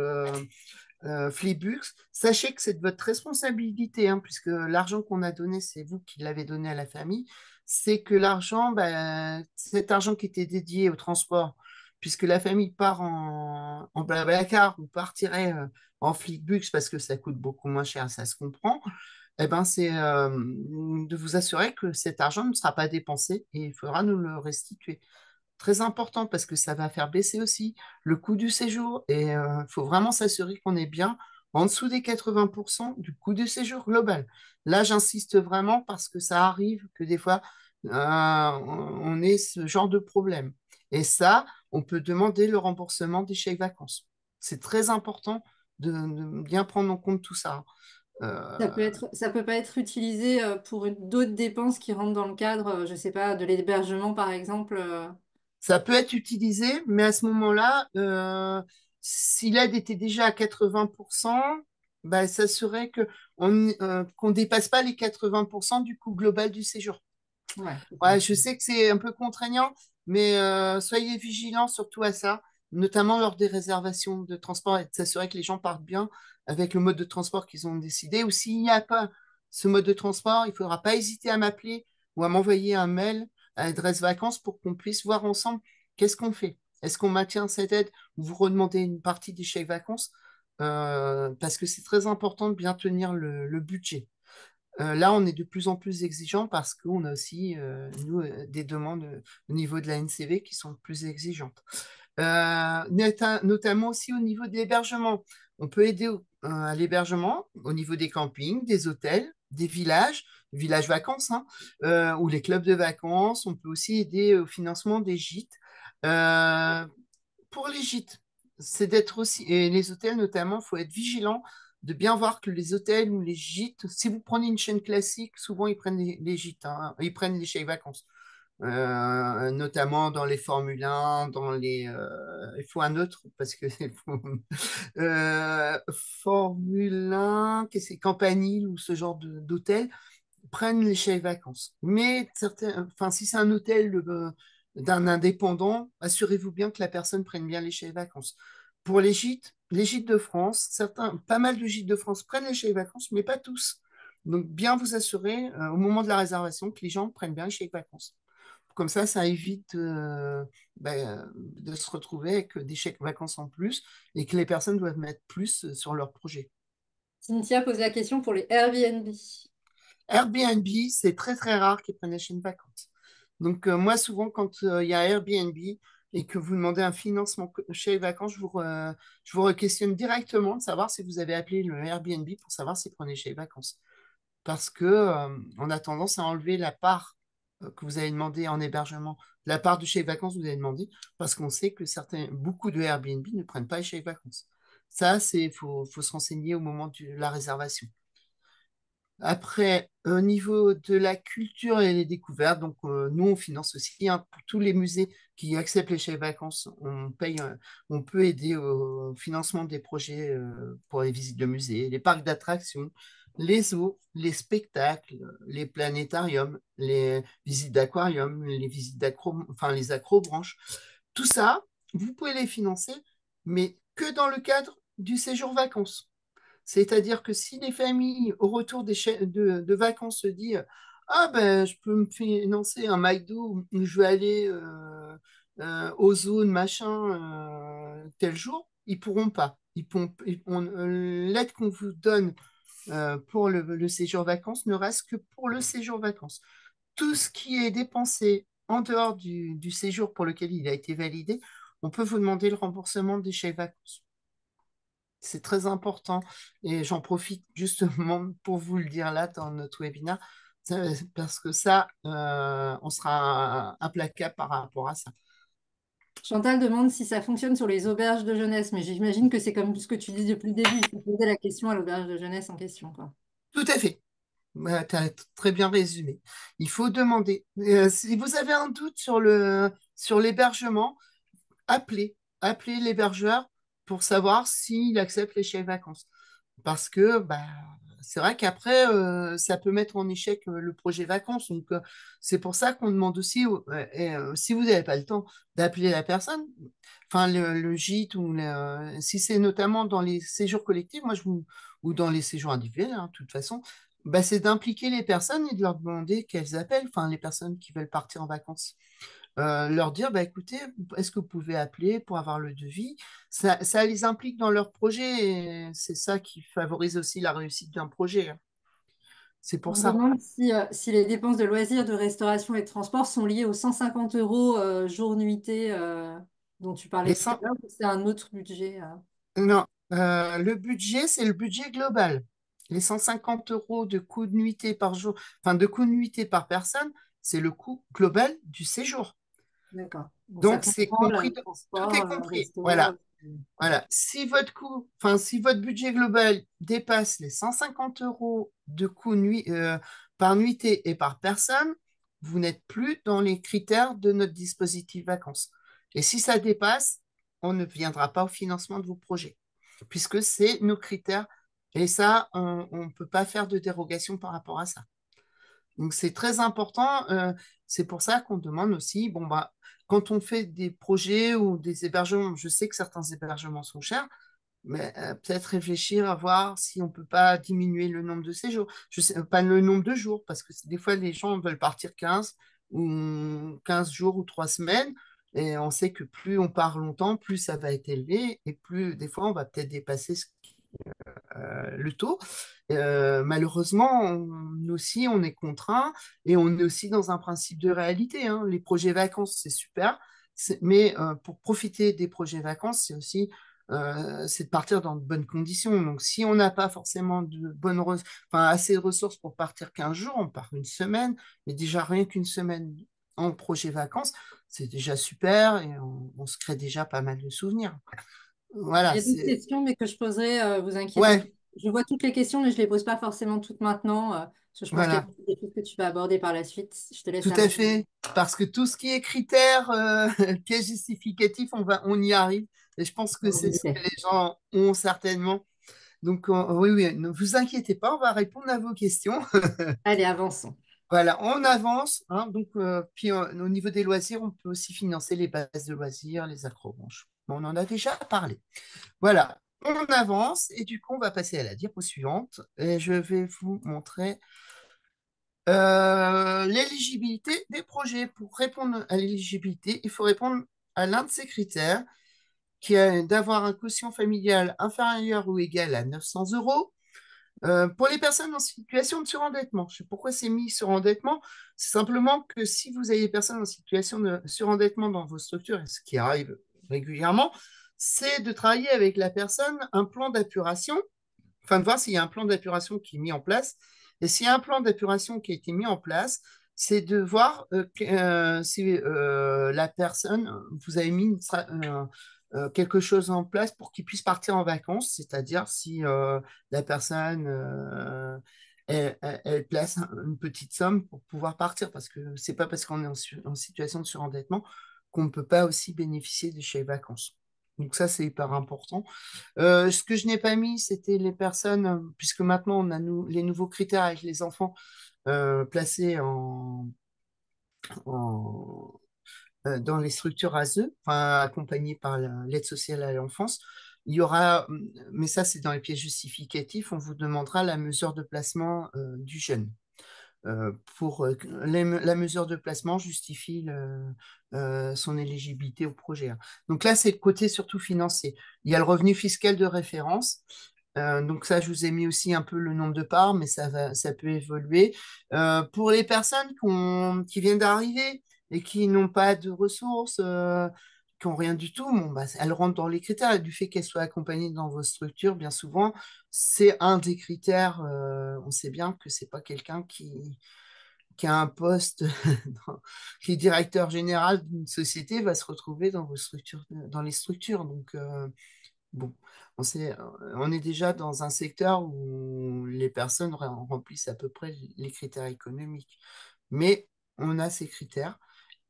Flixbus, sachez que c'est de votre responsabilité, hein, puisque l'argent qu'on a donné, c'est vous qui l'avez donné à la famille. C'est que l'argent, bah, cet argent qui était dédié au transport, puisque la famille part en Blablacar ou partirait en Flixbus parce que ça coûte beaucoup moins cher, ça se comprend. Eh ben, c'est de vous assurer que cet argent ne sera pas dépensé et il faudra nous le restituer. Très important parce que ça va faire baisser aussi le coût du séjour et il faut vraiment s'assurer qu'on est bien en dessous des 80% du coût du séjour global. Là, j'insiste vraiment parce que ça arrive que des fois, on ait ce genre de problème. Et ça, on peut demander le remboursement des chèques vacances. C'est très important de bien prendre en compte tout ça. Euh, Ça peut pas être utilisé pour d'autres dépenses qui rentrent dans le cadre, je sais pas, de l'hébergement par exemple. Ça peut être utilisé, mais à ce moment-là, si l'aide était déjà à 80%, bah, s'assurer qu'on ne dépasse pas les 80% du coût global du séjour. Ouais, c'est ça. Ouais, je sais que c'est un peu contraignant, mais soyez vigilants surtout à ça, notamment lors des réservations de transport et de s'assurer que les gens partent bien avec le mode de transport qu'ils ont décidé. Ou s'il n'y a pas ce mode de transport, il ne faudra pas hésiter à m'appeler ou à m'envoyer un mail à l'adresse vacances pour qu'on puisse voir ensemble qu'est-ce qu'on fait. Est-ce qu'on maintient cette aide ou vous redemandez une partie des chèques vacances? Parce que c'est très important de bien tenir le budget. Là, on est de plus en plus exigeant parce qu'on a aussi, nous, des demandes au niveau de la NCV qui sont plus exigeantes. Notamment aussi au niveau de l'hébergement. On peut aider à l'hébergement au niveau des campings, des hôtels, des villages vacances, hein, ou les clubs de vacances. On peut aussi aider au financement des gîtes. Euh, pour les gîtes, c'est d'être aussi, et les hôtels notamment, il faut être vigilant de bien voir que les hôtels ou les gîtes, si vous prenez une chaîne classique, souvent ils prennent les gîtes, hein, ils prennent les chèques vacances. Notamment dans les Formule 1, il faut un autre parce que Formule 1, qu'est-ce que c'est, Campanile ou ce genre d'hôtel prennent les chèques vacances. Mais enfin, si c'est un hôtel d'un indépendant, assurez-vous bien que la personne prenne bien les chèques vacances. Pour les gîtes de France, pas mal de gîtes de France prennent les chèques vacances, mais pas tous. Donc, bien vous assurer au moment de la réservation que les gens prennent bien les chèques vacances Comme ça évite de se retrouver avec des chèques vacances en plus et que les personnes doivent mettre plus sur leur projet. Cynthia pose la question pour les Airbnb. Airbnb, c'est très très rare qu'ils prennent des chèques vacances. Donc moi, souvent, quand il y a Airbnb et que vous demandez un financement chez les vacances, je vous questionne directement de savoir si vous avez appelé le Airbnb pour savoir s'ils prenaient chez les vacances. Parce que on a tendance à enlever la part que vous avez demandé en hébergement, la part de chez les vacances que vous avez demandé, parce qu'on sait que beaucoup de Airbnb ne prennent pas chez les vacances. Ça, faut se renseigner au moment de la réservation. Après, au niveau de la culture et les découvertes, donc nous, on finance aussi hein, pour tous les musées qui acceptent les chèques vacances. On peut aider au financement des projets pour les visites de musées, les parcs d'attractions, les zoos, les spectacles, les planétariums, les visites d'aquarium, les visites enfin les acrobranches. Tout ça, vous pouvez les financer, mais que dans le cadre du séjour vacances. C'est-à-dire que si les familles, au retour de vacances, se disent ah ben, je peux me financer un McDo où je vais aller aux zones, machin, tel jour, ils pourront pas. L'aide qu'on vous donne pour le séjour vacances ne reste que pour le séjour vacances. Tout ce qui est dépensé en dehors du séjour pour lequel il a été validé, on peut vous demander le remboursement des chèques vacances. C'est très important et j'en profite justement pour vous le dire là dans notre webinaire parce que ça, on sera implacable par rapport à ça. Chantal demande si ça fonctionne sur les auberges de jeunesse, mais j'imagine que c'est comme ce que tu dis depuis le début. Il faut poser la question à l'auberge de jeunesse en question, quoi. Tout à fait. Tu as très bien résumé. Il faut demander. Si vous avez un doute sur l'hébergement, appelez. Appelez l'hébergeur pour savoir s'il accepte les chèques vacances. Parce que bah, c'est vrai qu'après, ça peut mettre en échec le projet vacances. Donc, c'est pour ça qu'on demande aussi, si vous n'avez pas le temps d'appeler la personne, enfin le gîte, si c'est notamment dans les séjours collectifs, ou dans les séjours individuels, hein, de toute façon, bah, c'est d'impliquer les personnes et de leur demander qu'elles appellent, enfin les personnes qui veulent partir en vacances leur dire, bah, écoutez, est-ce que vous pouvez appeler pour avoir le devis? Ça les implique dans leur projet et c'est ça qui favorise aussi la réussite d'un projet, hein. C'est pour On ça. demande si les dépenses de loisirs, de restauration et de transport sont liées aux 150 euros jour-nuitée dont tu parlais Les tout à 100 l'heure, ou c'est un autre budget. Non, le budget, c'est le budget global. Les 150 euros de coût de nuitée par jour, enfin de coût de nuitée par personne, c'est le coût global du séjour. D'accord. Donc ça Donc, c'est comprend compris, le tout est transport, le compris. resto. Voilà. Voilà. Si votre budget global dépasse les 150 euros de coût par nuitée et par personne, vous n'êtes plus dans les critères de notre dispositif vacances. Et si ça dépasse, on ne viendra pas au financement de vos projets, puisque c'est nos critères. Et ça, on ne peut pas faire de dérogation par rapport à ça. Donc c'est très important. C'est pour ça qu'on demande aussi, bon bah, quand on fait des projets ou des hébergements, je sais que certains hébergements sont chers, mais peut-être réfléchir à voir si on peut pas diminuer le nombre de séjours. Je sais pas le nombre de jours, parce que des fois les gens veulent partir 15 jours ou 3 semaines. Et on sait que plus on part longtemps, plus ça va être élevé, et plus des fois on va peut-être dépasser le taux. Malheureusement, nous aussi, on est contraint et on est aussi dans un principe de réalité, hein. Les projets vacances, c'est super, mais pour profiter des projets vacances, c'est de partir dans de bonnes conditions. Donc, si on n'a pas forcément enfin, assez de ressources pour partir 15 jours, on part une semaine, mais déjà rien qu'une semaine en projet vacances, c'est déjà super et on se crée déjà pas mal de souvenirs. Il Voilà, y a d'autres c'est... questions, mais que je poserai, vous inquiétez pas. Ouais, Je vois toutes les questions, mais je ne les pose pas forcément toutes maintenant, parce que je pense qu'il y a voilà. des choses que tu vas aborder par la suite. Je te laisse Tout la à main. fait, parce que tout ce qui est critères, pièces justificatives, on y arrive. Et je pense que On c'est y ce que est. les gens ont certainement. Donc, oui, oui, ne vous inquiétez pas, on va répondre à vos questions. Allez, avançons. Voilà, on avance, hein. Donc, puis au niveau des loisirs, on peut aussi financer les bases de loisirs, les acrobranches. Bon, on en a déjà parlé. Voilà, on avance et du coup, on va passer à la diapo suivante. Et je vais vous montrer L'éligibilité des projets. Pour répondre à l'éligibilité, il faut répondre à l'un de ces critères, qui est d'avoir un quotient familial inférieur ou égal à 900 euros. Pour les personnes en situation de surendettement, je sais pourquoi c'est mis surendettement, c'est simplement que si vous avez des personnes en situation de surendettement dans vos structures, et ce qui arrive régulièrement, c'est de travailler avec la personne un plan d'apuration, enfin de voir s'il y a un plan d'apuration qui est mis en place. Et s'il y a un plan d'apuration qui a été mis en place, c'est de voir si la personne, vous avez mis quelque chose en place pour qu'il puisse partir en vacances, c'est-à-dire si la personne elle place une petite somme pour pouvoir partir, parce que c'est pas parce qu'on est en situation de surendettement qu'on ne peut pas aussi bénéficier des chèques vacances. Donc ça, c'est hyper important. Ce que je n'ai pas mis, c'était les personnes, puisque maintenant on a les nouveaux critères avec les enfants placés en- dans les structures ASE, enfin, accompagnés par l'aide sociale à l'enfance. Il y aura, mais ça c'est dans les pièces justificatifs, on vous demandera la mesure de placement du jeune. Pour la mesure de placement justifie son éligibilité au projet, hein. Donc là, c'est le côté surtout financier. Il y a le revenu fiscal de référence. Donc ça, je vous ai mis aussi un peu le nombre de parts, mais ça peut évoluer. Pour les personnes qui viennent d'arriver et qui n'ont pas de ressources, qui n'ont rien du tout, bon, bah, elles rentrent dans les critères. Et du fait qu'elles soient accompagnées dans vos structures, bien souvent, c'est un des critères. On sait bien que c'est pas quelqu'un qui a un poste, qui est directeur général d'une société, va se retrouver dans vos structures, dans les structures. Donc, bon, on est déjà dans un secteur où les personnes remplissent à peu près les critères économiques. Mais on a ces critères.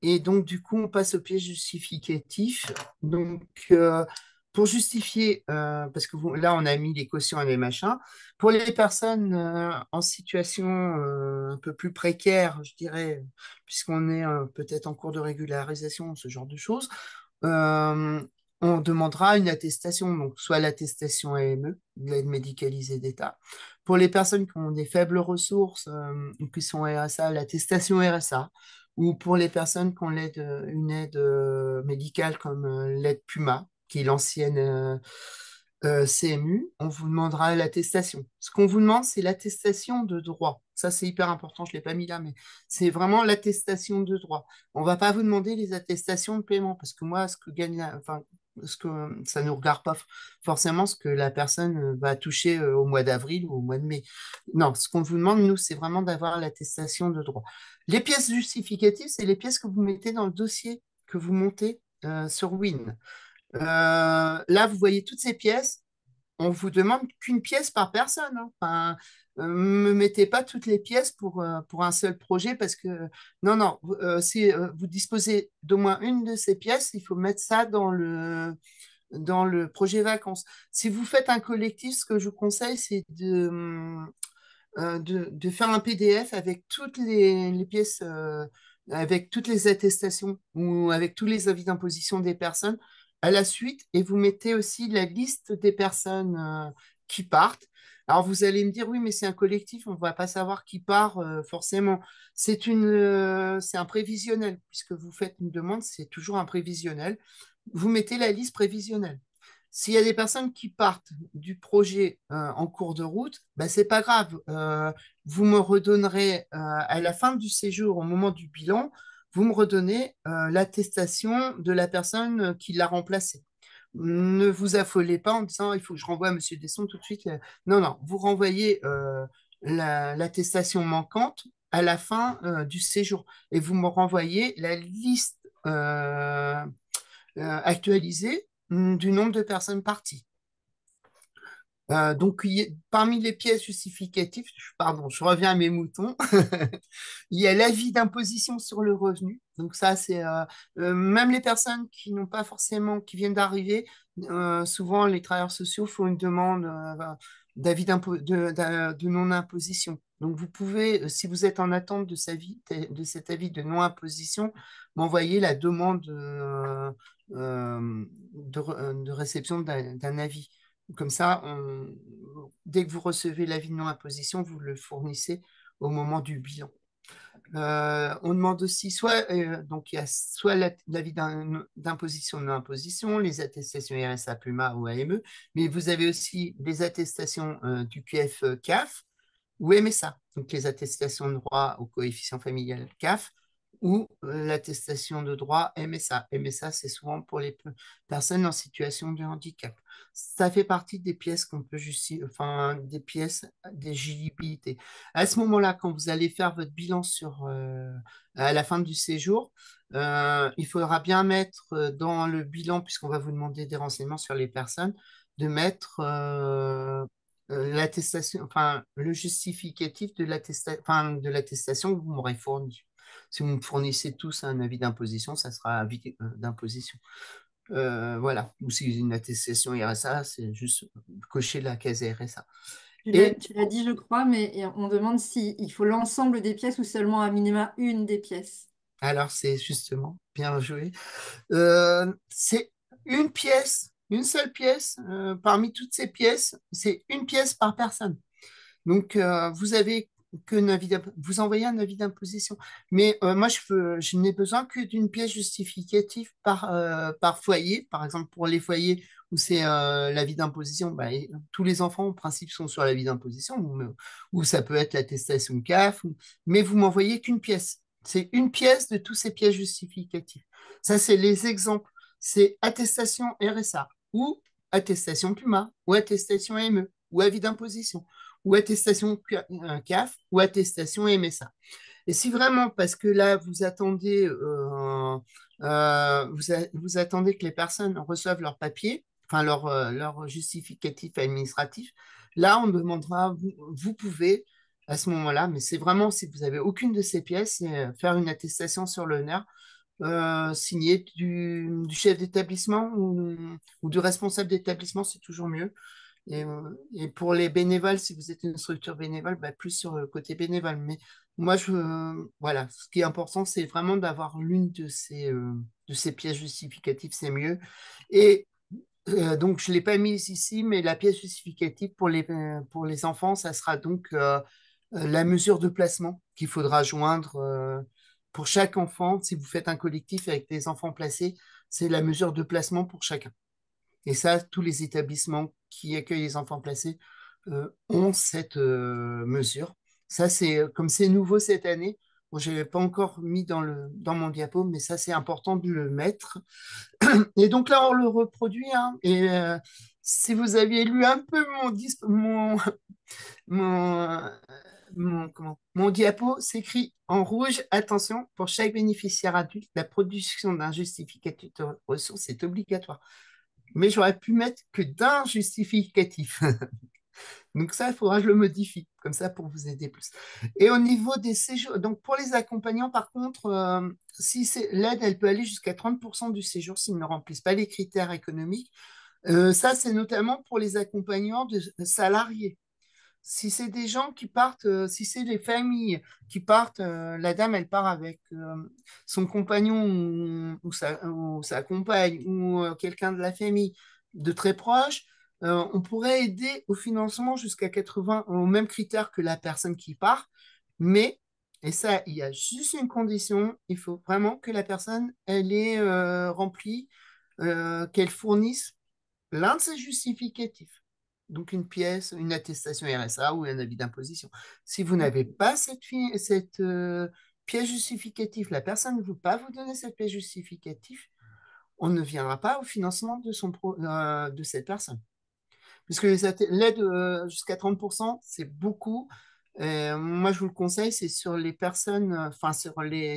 Et donc, du coup, on passe au piège justificatif. Donc, pour justifier, parce que là, on a mis les cautions et les machins, pour les personnes en situation un peu plus précaire, je dirais, puisqu'on est peut-être en cours de régularisation, ce genre de choses, euh, on demandera une attestation, donc soit l'attestation AME, de l'aide médicalisée d'État. Pour les personnes qui ont des faibles ressources ou qui sont RSA, l'attestation RSA. Ou pour les personnes qui ont une aide médicale comme l'aide PUMA, qui est l'ancienne CMU, on vous demandera l'attestation. Ce qu'on vous demande, c'est l'attestation de droit. Ça, c'est hyper important, je ne l'ai pas mis là, mais c'est vraiment l'attestation de droit. On ne va pas vous demander les attestations de paiement, parce que moi, enfin, ça ne nous regarde pas forcément ce que la personne va toucher au mois d'avril ou au mois de mai. Non, ce qu'on vous demande, nous, c'est vraiment d'avoir l'attestation de droit. Les pièces justificatives, c'est les pièces que vous mettez dans le dossier que vous montez sur Win. Là, vous voyez toutes ces pièces. On vous demande qu'une pièce par personne, hein. Enfin, me mettez pas toutes les pièces pour un seul projet parce que non, non, si vous disposez d'au moins une de ces pièces, il faut mettre ça dans le projet vacances. Si vous faites un collectif, ce que je vous conseille, c'est de faire un PDF avec toutes les pièces, avec toutes les attestations ou avec tous les avis d'imposition des personnes à la suite, et vous mettez aussi la liste des personnes qui partent. Alors vous allez me dire, oui, mais c'est un collectif, on ne va pas savoir qui part forcément. C'est un prévisionnel, puisque vous faites une demande, c'est toujours un prévisionnel. Vous mettez la liste prévisionnelle. S'il y a des personnes qui partent du projet en cours de route, ben, c'est pas grave. Vous me redonnerez à la fin du séjour, au moment du bilan, vous me redonnez l'attestation de la personne qui l'a remplacé. Ne vous affolez pas en disant il faut que je renvoie à Monsieur Desson tout de suite. Non, non, vous renvoyez l'attestation manquante à la fin du séjour et vous me renvoyez la liste actualisée du nombre de personnes parties. Donc, parmi les pièces justificatives, pardon, je reviens à mes moutons, il y a l'avis d'imposition sur le revenu. Donc ça, c'est même les personnes qui n'ont pas forcément, qui viennent d'arriver, souvent les travailleurs sociaux font une demande de non-imposition. Donc vous pouvez, si vous êtes en attente de cet avis de non-imposition, m'envoyer la demande de réception d'un avis. Comme ça, dès que vous recevez l'avis de non-imposition, vous le fournissez au moment du bilan. On demande aussi soit, donc il y a soit l'avis d'imposition ou non-imposition, les attestations RSA, PUMA ou AME, mais vous avez aussi les attestations du QF CAF ou MSA, donc les attestations de droit au coefficient familial CAF ou l'attestation de droit MSA. MSA, c'est souvent pour les personnes en situation de handicap. Ça fait partie des pièces qu'on peut justifier, enfin des pièces d'éligibilité. À ce moment-là, quand vous allez faire votre bilan à la fin du séjour, il faudra bien mettre dans le bilan, puisqu'on va vous demander des renseignements sur les personnes, de mettre l'attestation, enfin le justificatif de l'attestation que vous m'aurez fourni. Si vous me fournissez tous un avis d'imposition, ça sera avis d'imposition. Voilà. Ou si une attestation RSA, c'est juste cocher la case RSA. Et Tu l'as dit, je crois, mais on demande si il faut l'ensemble des pièces ou seulement à minima une des pièces. alors, c'est justement bien joué. C'est une pièce, une seule pièce. Parmi toutes ces pièces, c'est une pièce par personne. Donc, vous avez vous envoyez un avis d'imposition. Mais moi, je n'ai besoin que d'une pièce justificative par foyer. Par exemple, pour les foyers où c'est l'avis d'imposition, bah, tous les enfants, en principe, sont sur l'avis d'imposition, ou ça peut être l'attestation CAF, mais vous m'envoyez qu'une pièce. C'est une pièce de tous ces pièces justificatives. Ça, c'est les exemples. C'est attestation RSA, ou attestation PUMA, ou attestation AME, ou avis d'imposition ou attestation CAF ou attestation MSA. Et si vraiment, parce que là, vous attendez, vous attendez que les personnes reçoivent leur papier, enfin leur justificatif administratif, là, on demandera, vous pouvez, à ce moment-là, mais c'est vraiment, si vous avez aucune de ces pièces, faire une attestation sur l'honneur signée du chef d'établissement ou du responsable d'établissement, c'est toujours mieux. Et pour les bénévoles, si vous êtes une structure bénévole, bah, plus sur le côté bénévole. Mais moi, voilà, ce qui est important, c'est vraiment d'avoir l'une de ces pièces justificatives, c'est mieux. Et donc, je ne l'ai pas mise ici, mais la pièce justificative pour les enfants, ça sera donc la mesure de placement qu'il faudra joindre pour chaque enfant. Si vous faites un collectif avec des enfants placés, c'est la mesure de placement pour chacun. Et ça, tous les établissements qui accueillent les enfants placés ont cette mesure. Ça, comme c'est nouveau cette année. Bon, je ne l'ai pas encore mis dans mon diapo, mais ça, c'est important de le mettre. Et donc là, on le reproduit, hein. Et si vous aviez lu un peu mon, mon diapo, s'écrit en rouge, attention, pour chaque bénéficiaire adulte, la production d'un justificatif de ressources est obligatoire. Mais j'aurais pu mettre que d'un justificatif. Donc ça, il faudra que je le modifie, comme ça pour vous aider plus. Et au niveau des séjours, donc pour les accompagnants, par contre, si c'est l'aide, elle peut aller jusqu'à 30% du séjour s'ils ne remplissent pas les critères économiques. Ça, c'est notamment pour les accompagnants de salariés. Si c'est des gens qui partent, si c'est des familles qui partent, la dame, elle part avec son compagnon ou sa compagne ou quelqu'un de la famille de très proche, on pourrait aider au financement jusqu'à 80, au même critère que la personne qui part. Mais, et ça, il y a juste une condition, il faut vraiment que la personne, elle ait rempli, qu'elle fournisse l'un de ses justificatifs. Donc une pièce, une attestation RSA ou un avis d'imposition. Si vous n'avez pas cette pièce justificative, la personne ne veut pas vous donner cette pièce justificative, on ne viendra pas au financement de cette personne. Puisque l'aide jusqu'à 30%, c'est beaucoup. Moi, je vous le conseille, c'est sur les personnes, enfin sur les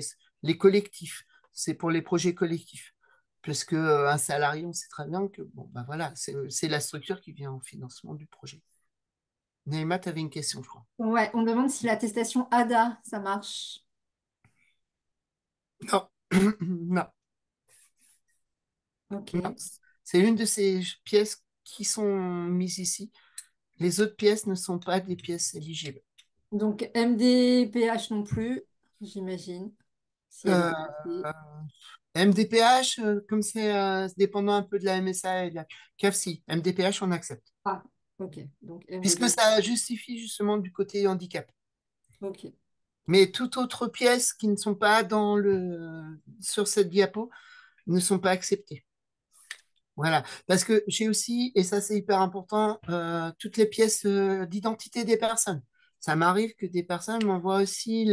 collectifs. C'est pour les projets collectifs. Puisque un salarié, on sait très bien que bon, bah voilà, c'est la structure qui vient au financement du projet. Naïma, tu avais une question, je crois. Ouais, on demande si l'attestation ADA, ça marche. Non, non, non. Ok. C'est une de ces pièces qui sont mises ici. Les autres pièces ne sont pas des pièces éligibles. Donc MDPH non plus, j'imagine, si elle est Euh, remplacée. MDPH, comme c'est dépendant un peu de la MSA et de la CAFSI, MDPH, on accepte. Ah, ok. Donc Puisque MDD. ça justifie justement du côté handicap. Ok. Mais toute autre pièce qui ne sont pas sur cette diapo ne sont pas acceptées. Voilà, parce que j'ai aussi, et ça c'est hyper important, toutes les pièces d'identité des personnes. Ça m'arrive que des personnes m'envoient aussi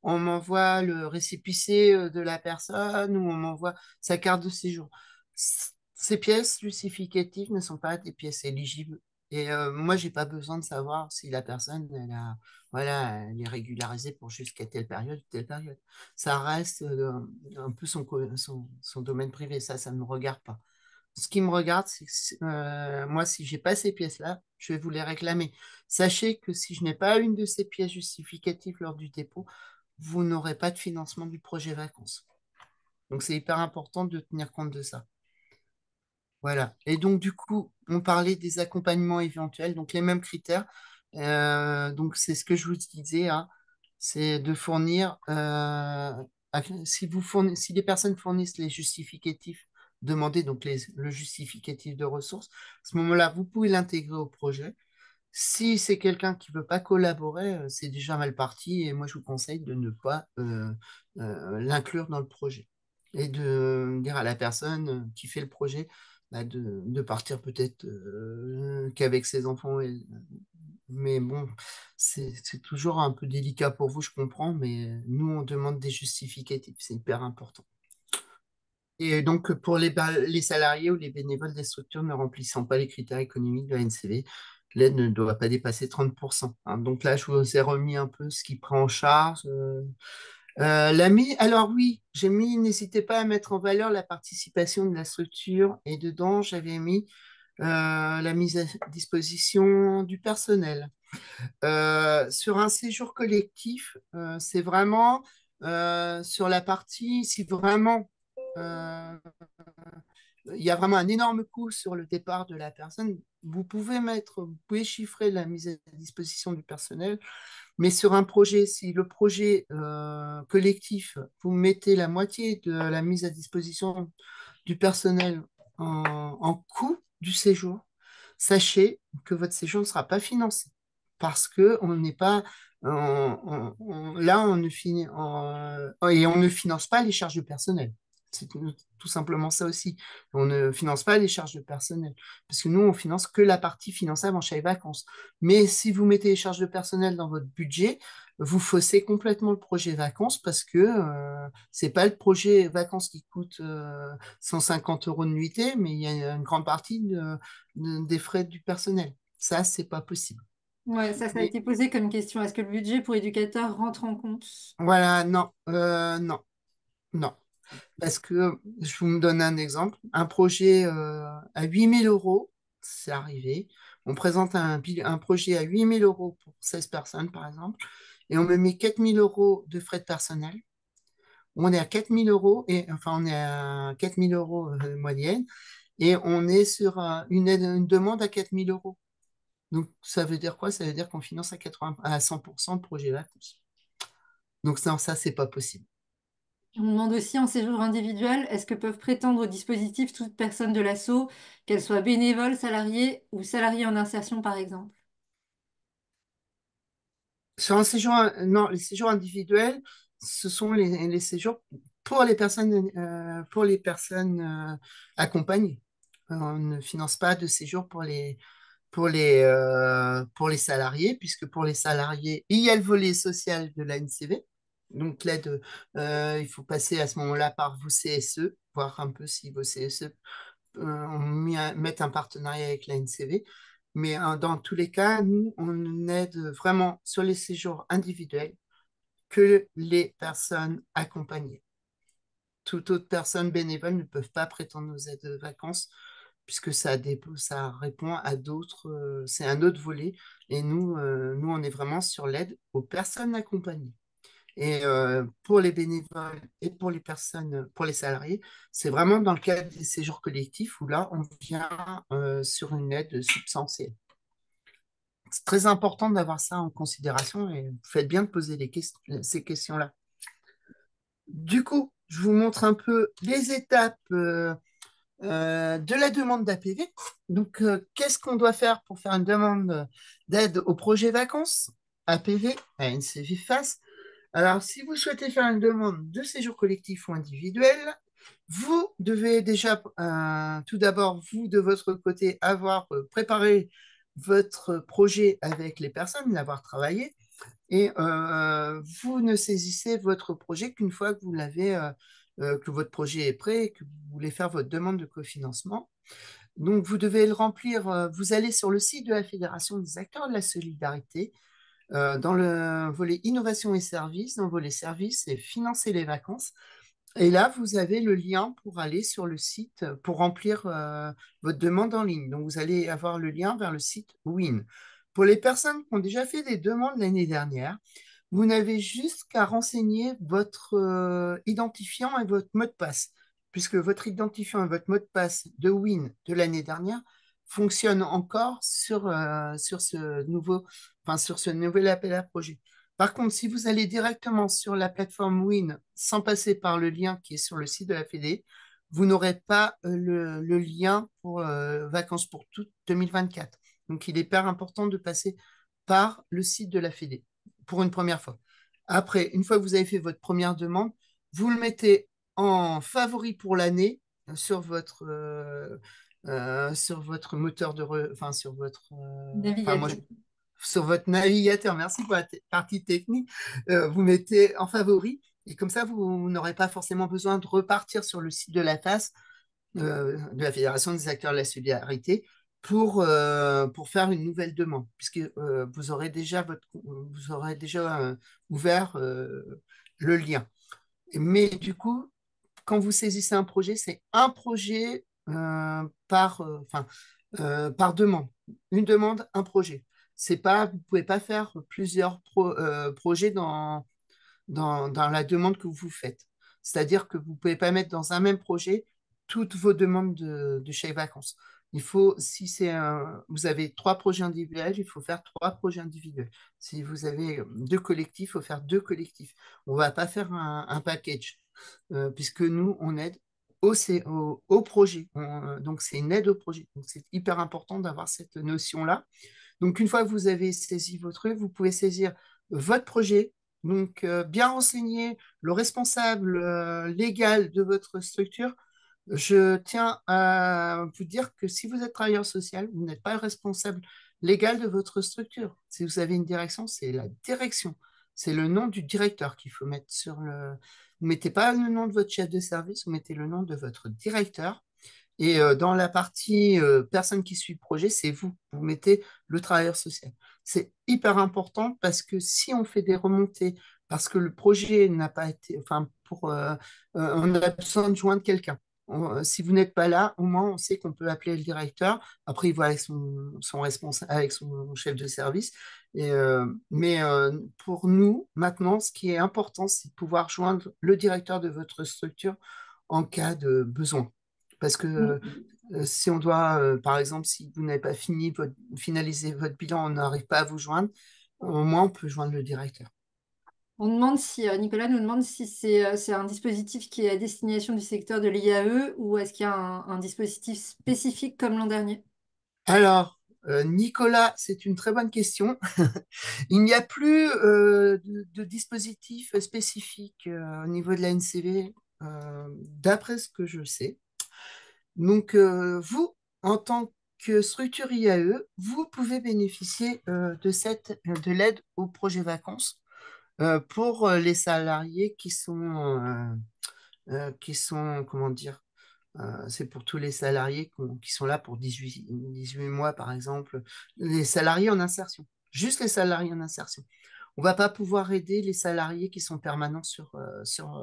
on m'envoie le récépissé de la personne ou on m'envoie sa carte de séjour. Ces pièces justificatives ne sont pas des pièces éligibles. Et moi, j'ai pas besoin de savoir si la personne, voilà, elle est régularisée pour jusqu'à telle période ou telle période. Ça reste un peu son domaine privé. Ça ne me regarde pas. Ce qui me regarde, c'est que moi, si j'ai pas ces pièces-là, je vais vous les réclamer. Sachez que si je n'ai pas une de ces pièces justificatives lors du dépôt, vous n'aurez pas de financement du projet vacances. Donc, c'est hyper important de tenir compte de ça. Voilà. Et donc, du coup, on parlait des accompagnements éventuels, donc les mêmes critères. Donc, c'est ce que je vous disais, hein, c'est de fournir, si les personnes fournissent les justificatifs demandés, donc le justificatif de ressources, à ce moment-là, vous pouvez l'intégrer au projet. Si c'est quelqu'un qui ne veut pas collaborer, c'est déjà mal parti et moi je vous conseille de ne pas l'inclure dans le projet et de dire à la personne qui fait le projet bah, de partir peut-être qu'avec ses enfants. Mais bon, c'est toujours un peu délicat pour vous, je comprends, mais nous on demande des justificatifs, c'est hyper important. Et donc, pour les salariés ou les bénévoles des structures ne remplissant pas les critères économiques de la NCV, l'aide ne doit pas dépasser 30%. Hein. Donc là, je vous ai remis un peu ce qui prend en charge. Alors oui, j'ai mis, n'hésitez pas à mettre en valeur la participation de la structure. Et dedans, j'avais mis la mise à disposition du personnel. Sur un séjour collectif, c'est vraiment sur la partie, si vraiment euh, il y a vraiment un énorme coût sur le départ de la personne, vous pouvez chiffrer la mise à disposition du personnel, mais sur un projet, si le projet collectif, vous mettez la moitié de la mise à disposition du personnel en coût du séjour, sachez que votre séjour ne sera pas financé parce que on n'est pas là on ne et on ne finance pas les charges de personnel. C'est tout simplement ça aussi. On ne finance pas les charges de personnel parce que nous on finance que la partie finançable en chèque vacances. Mais si vous mettez les charges de personnel dans votre budget, vous faussez complètement le projet vacances parce que c'est pas le projet vacances qui coûte 150 euros de nuitée, mais il y a une grande partie des frais du personnel. Ça, c'est pas possible. Ouais, ça a Et été posé comme question. Est-ce que le budget pour éducateurs rentre en compte? voilà, non, non, non. Parce que je vous me donne un exemple. Un projet à 8 000 euros, c'est arrivé. On présente un projet à 8 000 euros pour 16 personnes, par exemple, et on me met 4 000 euros de frais de personnel. On est à 4 000 euros, et enfin, on est à 4 000 euros moyenne, et on est sur une demande à 4 000 euros. Donc, ça veut dire quoi? Ça veut dire qu'on finance à 100% le projet vacances. Donc, non, ça, c'est pas possible. On demande aussi en séjour individuel, est-ce que peuvent prétendre au dispositif toute personne de l'asso, qu'elle soit bénévole, salariée ou salariée en insertion par exemple? Sur un séjour, non, les séjours individuels, ce sont les séjours pour les personnes accompagnées. On ne finance pas de séjour pour les salariés, puisque pour les salariés, il y a le volet social de la NCV. Donc l'aide, il faut passer à ce moment-là par vos CSE, voir un peu si vos CSE mettent un partenariat avec la NCV. Mais dans tous les cas, nous, on aide vraiment sur les séjours individuels que les personnes accompagnées. Toute autre personne bénévole ne peuvent pas prétendre aux aides de vacances puisque ça répond à d'autres, c'est un autre volet. Et nous, on est vraiment sur l'aide aux personnes accompagnées. Et pour les bénévoles et pour les personnes, pour les salariés, c'est vraiment dans le cadre des séjours collectifs où là, on vient sur une aide substantielle. C'est très important d'avoir ça en considération et vous faites bien de poser ces questions-là. Du coup, je vous montre un peu les étapes de la demande d'APV. Donc, qu'est-ce qu'on doit faire pour faire une demande d'aide au projet vacances? APV, ANCV FAS. Alors, si vous souhaitez faire une demande de séjour collectif ou individuel, vous devez déjà, tout d'abord, vous, de votre côté, avoir préparé votre projet avec les personnes, l'avoir travaillé, et vous ne saisissez votre projet qu'une fois que vous l'avez, que votre projet est prêt et que vous voulez faire votre demande de cofinancement. Donc, vous devez le remplir. Vous allez sur le site de la Fédération des acteurs de la solidarité, dans le volet innovation et services, dans le volet services et financer les vacances. Et là, vous avez le lien pour aller sur le site pour remplir votre demande en ligne. Donc, vous allez avoir le lien vers le site WIN. Pour les personnes qui ont déjà fait des demandes l'année dernière, vous n'avez juste qu'à renseigner votre identifiant et votre mot de passe, puisque votre identifiant et votre mot de passe de WIN de l'année dernière fonctionnent encore sur ce enfin, sur ce nouvel appel à projet. Par contre, si vous allez directement sur la plateforme WIN sans passer par le lien qui est sur le site de la Fédé, vous n'aurez pas le lien pour Vacances pour toutes 2024. Donc, il est hyper important de passer par le site de la Fédé pour une première fois. Après, une fois que vous avez fait votre première demande, vous le mettez en favori pour l'année sur votre moteur enfin, enfin, moi, Navigation. sur votre navigateur. Merci pour la partie technique. Vous mettez en favori et comme ça, vous n'aurez pas forcément besoin de repartir sur le site de la FAS, de la Fédération des acteurs de la solidarité, pour faire une nouvelle demande, puisque vous aurez déjà ouvert le lien. Mais du coup, quand vous saisissez un projet, c'est un projet enfin, par demande. Une demande, un projet. C'est pas, vous pouvez pas faire plusieurs projets dans la demande que vous faites. C'est-à-dire que vous ne pouvez pas mettre dans un même projet toutes vos demandes de chèque vacances. Il faut, si vous avez 3 projets individuels, il faut faire 3 projets individuels. Si vous avez 2 collectifs, il faut faire 2 collectifs. On ne va pas faire un package, puisque nous, on aide au projet. Donc, c'est une aide au projet. Donc, c'est hyper important d'avoir cette notion-là. Donc, une fois que vous avez saisi votre truc, vous pouvez saisir votre projet. Donc, bien renseigner le responsable légal de votre structure. Je tiens à vous dire que si vous êtes travailleur social, vous n'êtes pas le responsable légal de votre structure. Si vous avez une direction, c'est la direction. C'est le nom du directeur qu'il faut mettre sur le. Vous ne mettez pas le nom de votre chef de service, vous mettez le nom de votre directeur. Et dans la partie personne qui suit le projet, c'est vous. Vous mettez le travailleur social. C'est hyper important parce que si on fait des remontées, parce que le projet n'a pas été, enfin, on a besoin de joindre quelqu'un. Si vous n'êtes pas là, au moins on sait qu'on peut appeler le directeur. Après, il voit avec son responsable, avec son chef de service. Mais pour nous, maintenant, ce qui est important, c'est de pouvoir joindre le directeur de votre structure en cas de besoin. Parce que si on doit, par exemple, si vous n'avez pas finalisé votre bilan, on n'arrive pas à vous joindre, au moins on peut joindre le directeur. On demande si, Nicolas nous demande si c'est un dispositif qui est à destination du secteur de l'IAE ou est-ce qu'il y a un dispositif spécifique comme l'an dernier? Alors, Nicolas, c'est une très bonne question. Il n'y a plus de dispositif spécifique au niveau de la NCV, d'après ce que je sais. Donc, vous, en tant que structure IAE, vous pouvez bénéficier de l'aide au projet vacances pour les salariés comment dire, c'est pour tous les salariés qui sont là pour 18 mois, par exemple, les salariés en insertion, juste les salariés en insertion. On ne va pas pouvoir aider les salariés qui sont permanents sur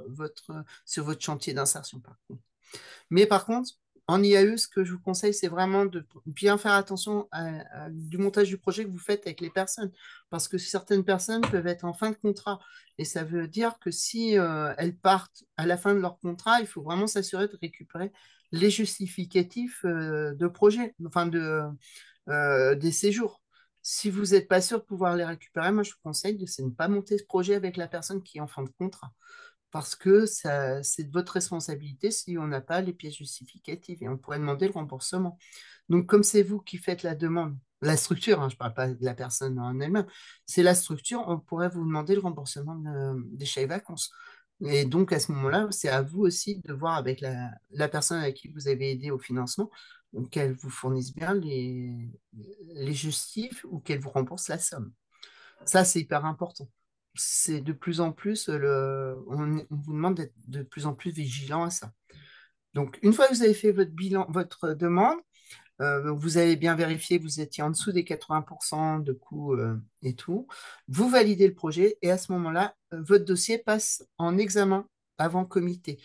votre chantier d'insertion, par contre. Mais par contre, en IAE, ce que je vous conseille, c'est vraiment de bien faire attention du montage du projet que vous faites avec les personnes. Parce que certaines personnes peuvent être en fin de contrat. Et ça veut dire que si elles partent à la fin de leur contrat, il faut vraiment s'assurer de récupérer les justificatifs de projet, enfin des séjours. Si vous n'êtes pas sûr de pouvoir les récupérer, moi je vous conseille de ne pas monter ce projet avec la personne qui est en fin de contrat parce que c'est de votre responsabilité si on n'a pas les pièces justificatives et on pourrait demander le remboursement. Donc, comme c'est vous qui faites la demande la structure, hein, je ne parle pas de la personne en elle-même, c'est la structure, on pourrait vous demander le remboursement des chèques vacances. Et donc, à ce moment-là, c'est à vous aussi de voir avec la personne avec qui vous avez aidé au financement qu'elle vous fournisse bien les justifs ou qu'elle vous rembourse la somme. Ça, c'est hyper important. C'est de plus en plus, on vous demande d'être de plus en plus vigilant à ça. Donc, une fois que vous avez fait votre bilan, votre demande, vous avez bien vérifié que vous étiez en dessous des 80% de coûts et tout. Vous validez le projet et à ce moment-là, votre dossier passe en examen avant comité.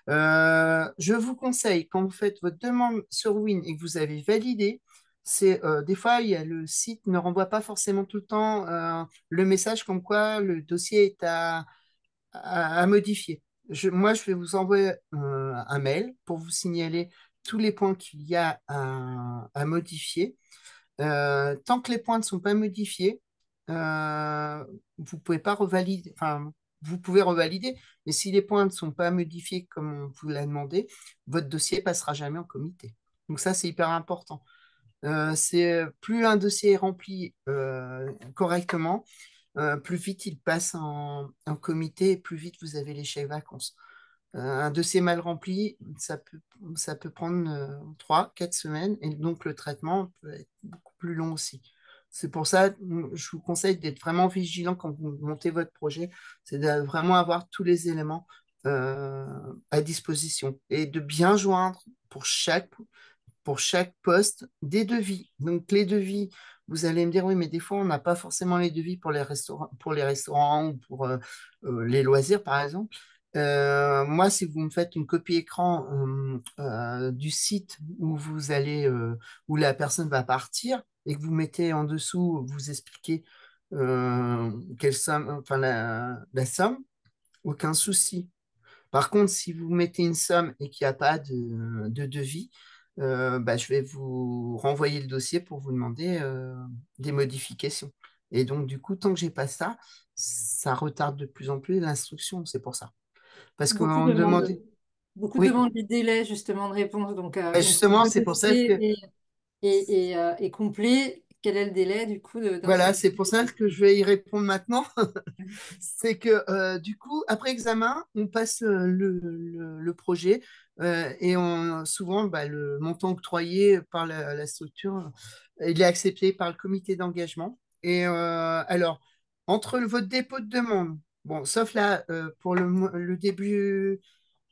Je vous conseille, quand vous faites votre demande sur Win et que vous avez validé, c'est des fois, le site ne renvoie pas forcément tout le temps le message comme quoi le dossier est à modifier. Moi, je vais vous envoyer un mail pour vous signaler tous les points qu'il y a à modifier. Tant que les points ne sont pas modifiés, vous pouvez pas revalider. Enfin, vous pouvez revalider, mais si les points ne sont pas modifiés comme on vous l'a demandé, votre dossier passera jamais en comité. Donc ça, c'est hyper important. C'est plus un dossier est rempli correctement, plus vite il passe en comité et plus vite vous avez les chèques vacances. Un dossier mal rempli, ça peut prendre 3, 4 semaines et donc le traitement peut être beaucoup plus long aussi. C'est pour ça, je vous conseille d'être vraiment vigilant quand vous montez votre projet, c'est de vraiment avoir tous les éléments euh, à disposition et de bien joindre pour chaque poste des devis. Donc les devis, vous allez me dire, oui, mais des fois, on n'a pas forcément les devis pour les restaurants ou pour les loisirs, par exemple. Moi, si vous me faites une copie écran du site où vous allez, où la personne va partir et que vous mettez en dessous, vous expliquez quelle somme, enfin la somme, aucun souci. Par contre, si vous mettez une somme et qu'il n'y a pas de devis, bah, je vais vous renvoyer le dossier pour vous demander des modifications. Et donc, du coup, tant que j'ai pas ça, ça retarde de plus en plus l'instruction. C'est pour ça. Parce Beaucoup qu'on demandent, demandait. beaucoup Oui, demandent des délais justement de réponse. Donc, bah, une fois que justement, le c'est pour ça que dossier est complet, quel est le délai du coup voilà, d'instruction? c'est pour ça que je vais y répondre maintenant. C'est que du coup, après examen, on passe le projet et souvent bah, le montant octroyé par la structure, il est accepté par le comité d'engagement. Et alors, entre votre dépôt de demande, bon, sauf là, pour le début,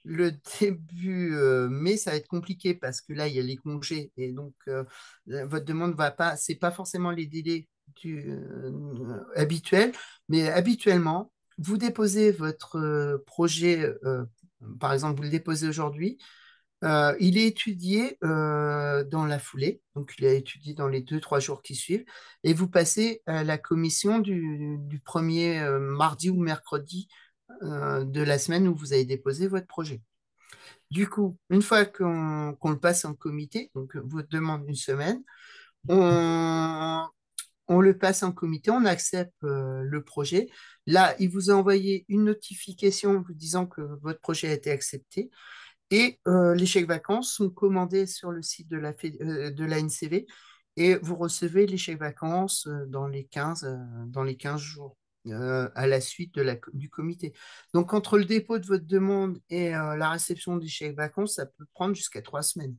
mai, ça va être compliqué parce que là, il y a les congés et donc votre demande va pas, c'est pas forcément les délais habituels, mais habituellement, vous déposez votre projet, par exemple, vous le déposez aujourd'hui, il est étudié dans la foulée, donc il est étudié dans les 2, 3 jours qui suivent, et vous passez à la commission du premier mardi ou mercredi de la semaine où vous avez déposé votre projet. Du coup, une fois qu'on le passe en comité, donc vous demande une semaine, on, on le passe en comité, on accepte le projet. Là, il vous a envoyé une notification vous disant que votre projet a été accepté et les chèques vacances sont commandés sur le site de la NCV et vous recevez les chèques vacances dans les 15 jours à la suite du comité. Donc, entre le dépôt de votre demande et la réception des chèques vacances, ça peut prendre jusqu'à 3 semaines.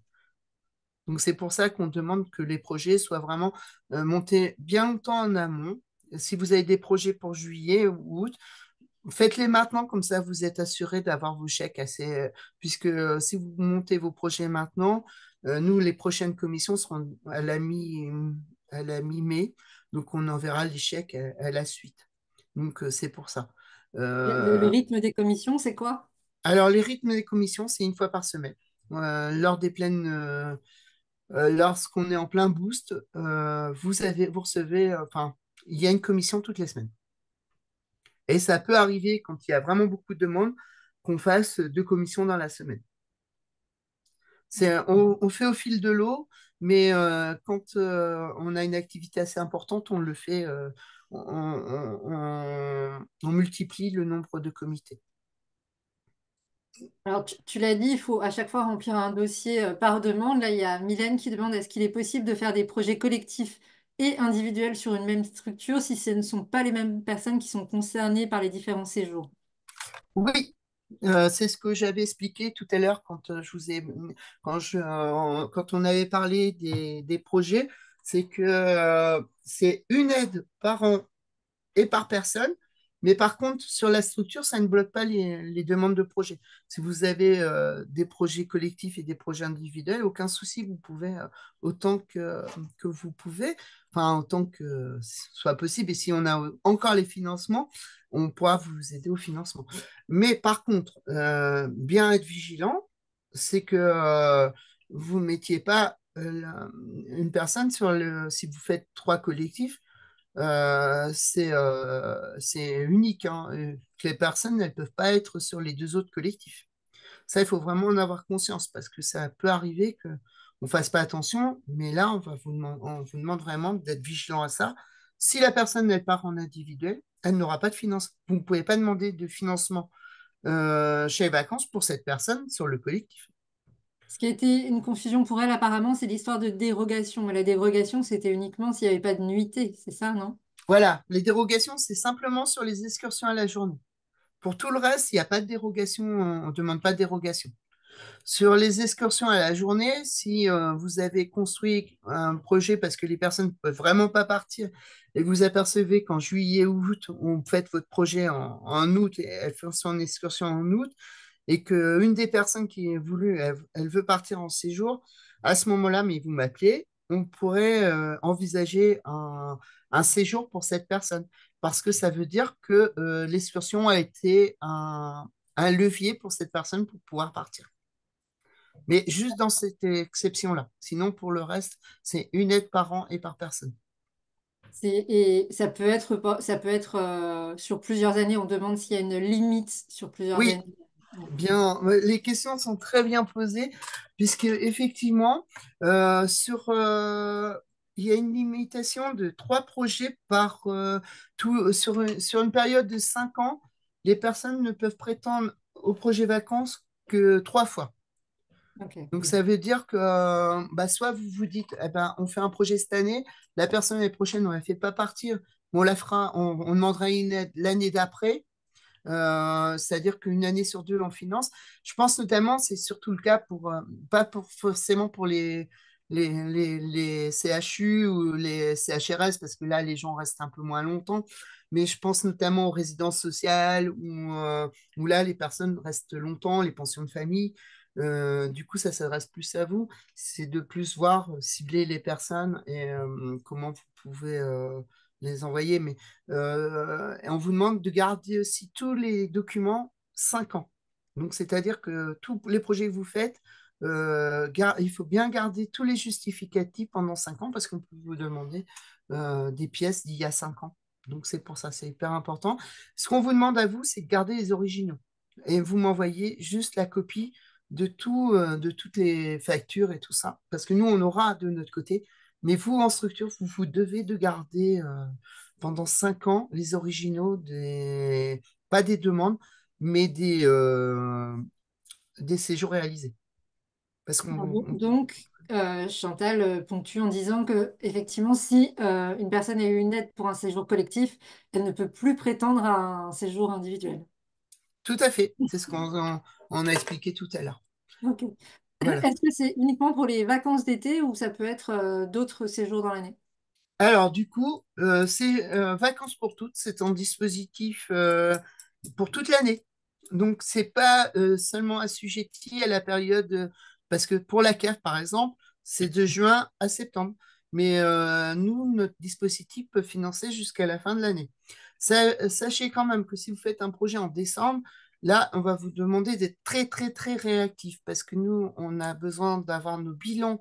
Donc, c'est pour ça qu'on demande que les projets soient vraiment montés bien longtemps en amont. Si vous avez des projets pour juillet ou août, faites-les maintenant, comme ça vous êtes assuré d'avoir vos chèques assez. Puisque si vous montez vos projets maintenant, nous, les prochaines commissions seront à la mi-mai, donc on enverra les chèques à la suite. Donc c'est pour ça. Le Euh, rythme des commissions, c'est quoi? alors les rythmes des commissions, c'est une fois par semaine. Lors des lorsqu'on est en plein boost, vous recevez, enfin, il y a une commission toutes les semaines. Et ça peut arriver, quand il y a vraiment beaucoup de demandes, qu'on fasse 2 commissions dans la semaine. On fait au fil de l'eau, mais quand on a une activité assez importante, on le fait, on multiplie le nombre de comités. Alors, tu l'as dit, il faut à chaque fois remplir un dossier par demande. Là, il y a Mylène qui demande est-ce qu'il est possible de faire des projets collectifs et individuel sur une même structure si ce ne sont pas les mêmes personnes qui sont concernées par les différents séjours. Oui, c'est ce que j'avais expliqué tout à l'heure quand quand on avait parlé des projets, c'est que c'est une aide par an et par personne. Mais par contre, sur la structure, ça ne bloque pas les demandes de projet. Si vous avez des projets collectifs et des projets individuels, aucun souci, vous pouvez autant que vous pouvez, enfin autant que ce soit possible. Et si on a encore les financements, on pourra vous aider au financement. Mais par contre, bien être vigilant, c'est que vous ne mettiez pas une personne sur si vous faites trois collectifs, c'est unique, hein, que les personnes, elles ne peuvent pas être sur les deux autres collectifs. Ça, il faut vraiment en avoir conscience parce que ça peut arriver qu'on ne fasse pas attention, mais là, on vous demande vraiment d'être vigilant à ça. Si la personne, elle part en individuel, elle n'aura pas de financement. Vous ne pouvez pas demander de financement chez les vacances pour cette personne sur le collectif. Ce qui a été une confusion pour elle, apparemment, c'est l'histoire de dérogation. Mais la dérogation, c'était uniquement s'il n'y avait pas de nuitée, c'est ça, non? Voilà, les dérogations, c'est simplement sur les excursions à la journée. Pour tout le reste, il n'y a pas de dérogation, on ne demande pas de dérogation. Sur les excursions à la journée, si vous avez construit un projet parce que les personnes ne peuvent vraiment pas partir et que vous apercevez qu'en juillet ou août, vous faites votre projet en août et elle fait son excursion en août et qu'une des personnes qui est voulu, elle veut partir en séjour, à ce moment-là, mais vous m'appelez, on pourrait envisager un séjour pour cette personne parce que ça veut dire que l'excursion a été un levier pour cette personne pour pouvoir partir. Mais juste dans cette exception-là. Sinon, pour le reste, c'est une aide par an et par personne. Et ça peut être sur plusieurs années. On demande s'il y a une limite sur plusieurs Oui, années. Ouais. bien, les questions sont très bien posées, puisque effectivement, il y a une limitation de trois projets sur une période de 5 ans. Les personnes ne peuvent prétendre au projet vacances que trois fois. Ok. Donc, ça veut dire que bah, soit vous vous dites, eh ben, on fait un projet cette année, la personne l'année prochaine, on ne la fait pas partir, mais on la fera, on demandera une aide l'année d'après, c'est-à-dire qu'une année sur deux, on finance. Je pense notamment, c'est surtout le cas pas forcément pour les CHU ou les CHRS, parce que là, les gens restent un peu moins longtemps, mais je pense notamment aux résidences sociales où là, les personnes restent longtemps, les pensions de famille. Du coup, ça s'adresse plus à vous. C'est de plus voir, cibler les personnes et comment vous pouvez les envoyer. Mais et on vous demande de garder aussi tous les documents 5 ans. Donc, c'est-à-dire que tous les projets que vous faites, il faut bien garder tous les justificatifs pendant 5 ans parce qu'on peut vous demander des pièces d'il y a 5 ans. Donc, c'est pour ça, c'est hyper important. Ce qu'on vous demande à vous, c'est de garder les originaux. Et vous m'envoyez juste la copie de tout, de toutes les factures et tout ça. Parce que nous, on aura de notre côté. Mais vous, en structure, vous devez de garder pendant 5 ans les originaux pas des demandes, mais des séjours réalisés. Parce Ah bon. Donc, Chantal ponctue en disant que effectivement, si une personne a eu une aide pour un séjour collectif, elle ne peut plus prétendre à un séjour individuel. tout à fait, c'est ce qu'on a expliqué tout à l'heure. Ok. Voilà. Est-ce que c'est uniquement pour les vacances d'été ou ça peut être d'autres séjours dans l'année? Alors, du coup, c'est Vacances pour toutes, c'est un dispositif pour toute l'année. Donc, c'est pas seulement assujetti à la période, parce que pour la CAF, par exemple, c'est de juin à septembre. Mais nous, notre dispositif peut financer jusqu'à la fin de l'année. Sachez quand même que si vous faites un projet en décembre, là, on va vous demander d'être très, très, très réactif parce que nous, on a besoin d'avoir nos bilans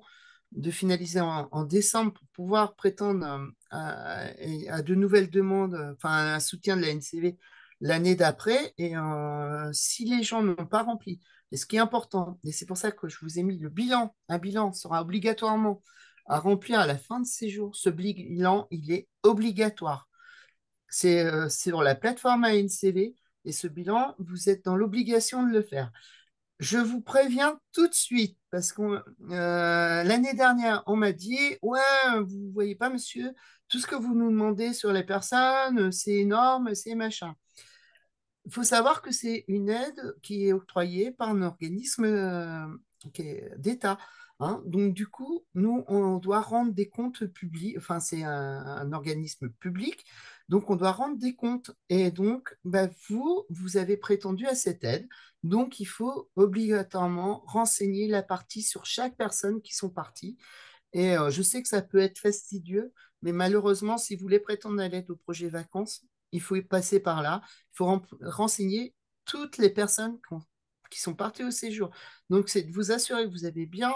de finaliser en décembre pour pouvoir prétendre à de nouvelles demandes, enfin un soutien de la NCV l'année d'après. Et si les gens n'ont pas rempli, et ce qui est important, et c'est pour ça que je vous ai mis le bilan, un bilan sera obligatoirement à remplir à la fin de séjour. Ce bilan, il est obligatoire. C'est sur la plateforme ANCV et ce bilan, vous êtes dans l'obligation de le faire. Je vous préviens tout de suite, parce que l'année dernière, on m'a dit, ouais, vous voyez pas, monsieur, tout ce que vous nous demandez sur les personnes, c'est énorme, c'est machin. Il faut savoir que c'est une aide qui est octroyée par un organisme d'État, hein. Donc, du coup, nous, on doit rendre des comptes publics. Enfin, c'est un organisme public. Donc, on doit rendre des comptes. Et donc, bah, vous avez prétendu à cette aide. Donc, il faut obligatoirement renseigner la partie sur chaque personne qui sont parties. Et je sais que ça peut être fastidieux, mais malheureusement, si vous voulez prétendre à l'aide au projet vacances, il faut y passer par là. Il faut renseigner toutes les personnes qui sont parties au séjour. Donc, c'est de vous assurer que vous avez bien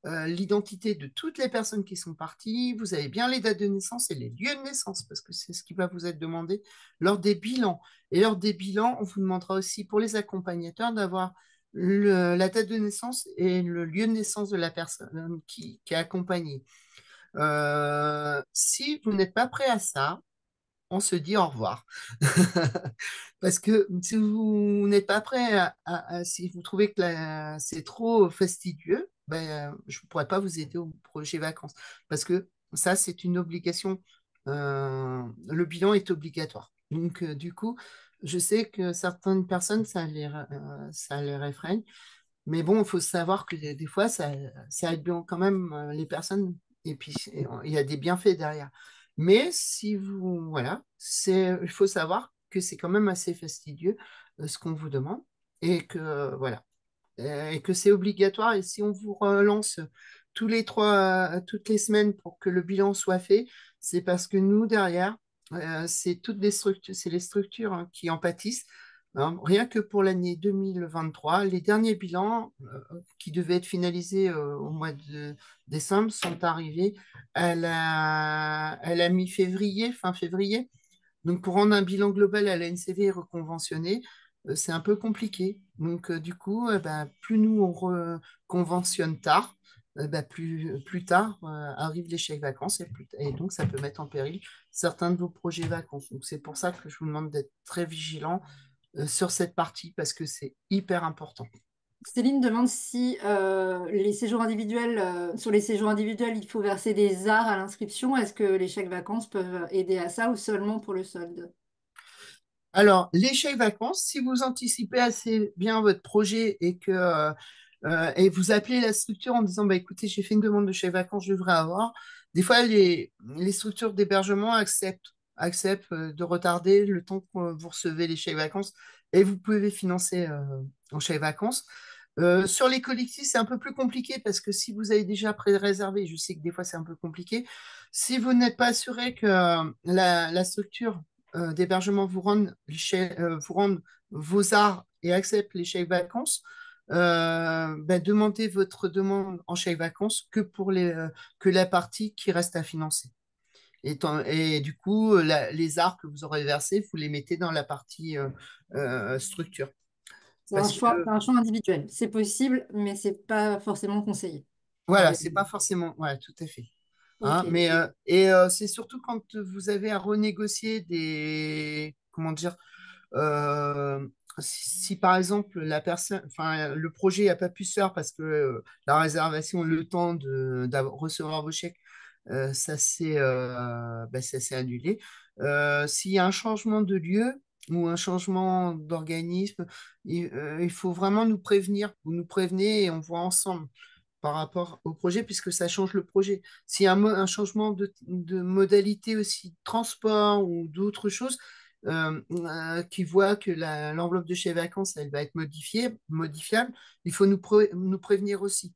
l'identité de toutes les personnes qui sont parties. Vous avez bien les dates de naissance et les lieux de naissance, parce que c'est ce qui va vous être demandé lors des bilans. Et lors des bilans, on vous demandera aussi pour les accompagnateurs d'avoir la date de naissance et le lieu de naissance de la personne qui est accompagnée. Si vous n'êtes pas prêt à ça, on se dit au revoir. Parce que si vous n'êtes pas prêt si vous trouvez que c'est trop fastidieux, ben, je ne pourrais pas vous aider au projet vacances. Parce que ça, c'est une obligation. Le bilan est obligatoire. Donc, du coup, je sais que certaines personnes, ça les réfrène. Mais bon, il faut savoir que des fois, ça aide bien quand même les personnes. Et puis, il y a des bienfaits derrière. Mais si vous, voilà, il faut savoir que c'est quand même assez fastidieux ce qu'on vous demande et que, voilà, et que c'est obligatoire. Et si on vous relance toutes les semaines pour que le bilan soit fait, c'est parce que nous, derrière, c'est toutes les structures, c'est les structures hein, qui en pâtissent. Hein. Rien que pour l'année 2023, les derniers bilans qui devaient être finalisés au mois de décembre sont arrivés à la mi-février, fin février. Donc, pour rendre un bilan global à la NCV et reconventionner, c'est un peu compliqué. Donc, du coup, bah, plus nous on reconventionne tard, bah, plus tard arrivent les chèques vacances et donc ça peut mettre en péril certains de vos projets vacances. Donc, c'est pour ça que je vous demande d'être très vigilant sur cette partie parce que c'est hyper important. Céline demande si les séjours individuels, sur les séjours individuels, il faut verser des arts à l'inscription. Est-ce que les chèques vacances peuvent aider à ça ou seulement pour le solde? Alors, les chèques vacances, si vous anticipez assez bien votre projet et vous appelez la structure en disant, bah, écoutez, j'ai fait une demande de chèque vacances, je devrais avoir. Des fois, les structures d'hébergement acceptent de retarder le temps que vous recevez les chèques vacances et vous pouvez financer en chèques vacances. Sur les collectifs, c'est un peu plus compliqué parce que si vous avez déjà pré-réservé, je sais que des fois c'est un peu compliqué, si vous n'êtes pas assuré que la structure d'hébergement vous rende vos arts et accepte les chèques vacances, ben, demandez votre demande en chèque vacances que la partie qui reste à financer. Et du coup, les arts que vous aurez versés, vous les mettez dans la partie structure. Parce que C'est un choix individuel. C'est possible, mais c'est pas forcément conseillé. En voilà, c'est résumé. pas forcément. Ouais, tout à fait. Hein, Ok. c'est surtout quand vous avez à renégocier comment dire, euh, si par exemple la personne, enfin le projet n'a pas pu se faire parce que la réservation, le temps de recevoir vos chèques, ça s'est annulé. S'il y a un changement de lieu ou un changement d'organisme, il faut vraiment nous prévenir. Vous nous prévenez et on voit ensemble par rapport au projet, puisque ça change le projet. S'il y a un changement de modalité aussi de transport ou d'autres choses, qui voit que l'enveloppe de chez vacances, elle va être modifiable, il faut nous prévenir aussi.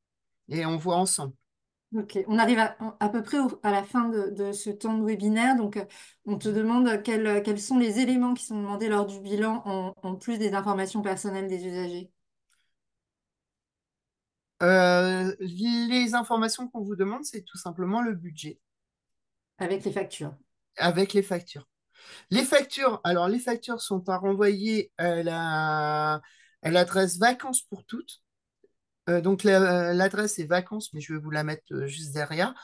Et on voit ensemble. Ok. On arrive à peu près à la fin de ce temps de webinaire. Donc, on te demande quels sont les éléments qui sont demandés lors du bilan en plus des informations personnelles des usagers Les informations qu'on vous demande, c'est tout simplement le budget avec les factures. avec les factures. Alors les factures sont à renvoyer à l'adresse vacances pour toutes. Donc l'adresse est vacances, mais je vais vous la mettre juste derrière.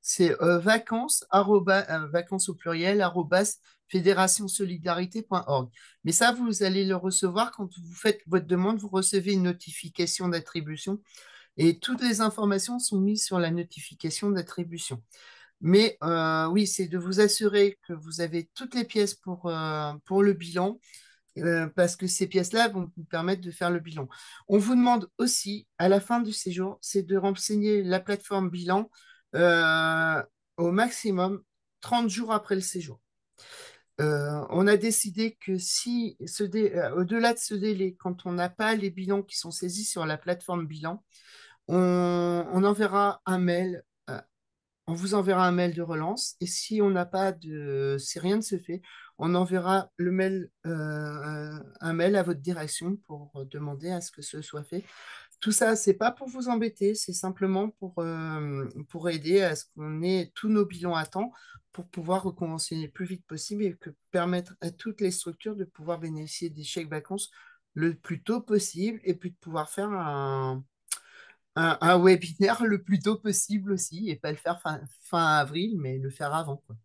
C'est vacances au pluriel, arrobas, fédérationsolidarité.org. Mais ça, vous allez le recevoir quand vous faites votre demande, vous recevez une notification d'attribution et toutes les informations sont mises sur la notification d'attribution. Mais oui, c'est de vous assurer que vous avez toutes les pièces pour le bilan, parce que ces pièces-là vont vous permettre de faire le bilan. On vous demande aussi, à la fin du séjour, c'est de renseigner la plateforme bilan euh, au maximum 30 jours après le séjour. On a décidé que si, au-delà de ce délai, quand on n'a pas les bilans qui sont saisis sur la plateforme bilan, on enverra un mail, on vous enverra un mail de relance. Et si on n'a pas de, si rien ne se fait, on enverra un mail à votre direction pour demander à ce que ce soit fait. Tout ça, c'est pas pour vous embêter, c'est simplement pour aider à ce qu'on ait tous nos bilans à temps pour pouvoir reconventionner le plus vite possible et que permettre à toutes les structures de pouvoir bénéficier des chèques vacances le plus tôt possible et puis de pouvoir faire un webinaire le plus tôt possible aussi et pas le faire fin avril, mais le faire avant, quoi.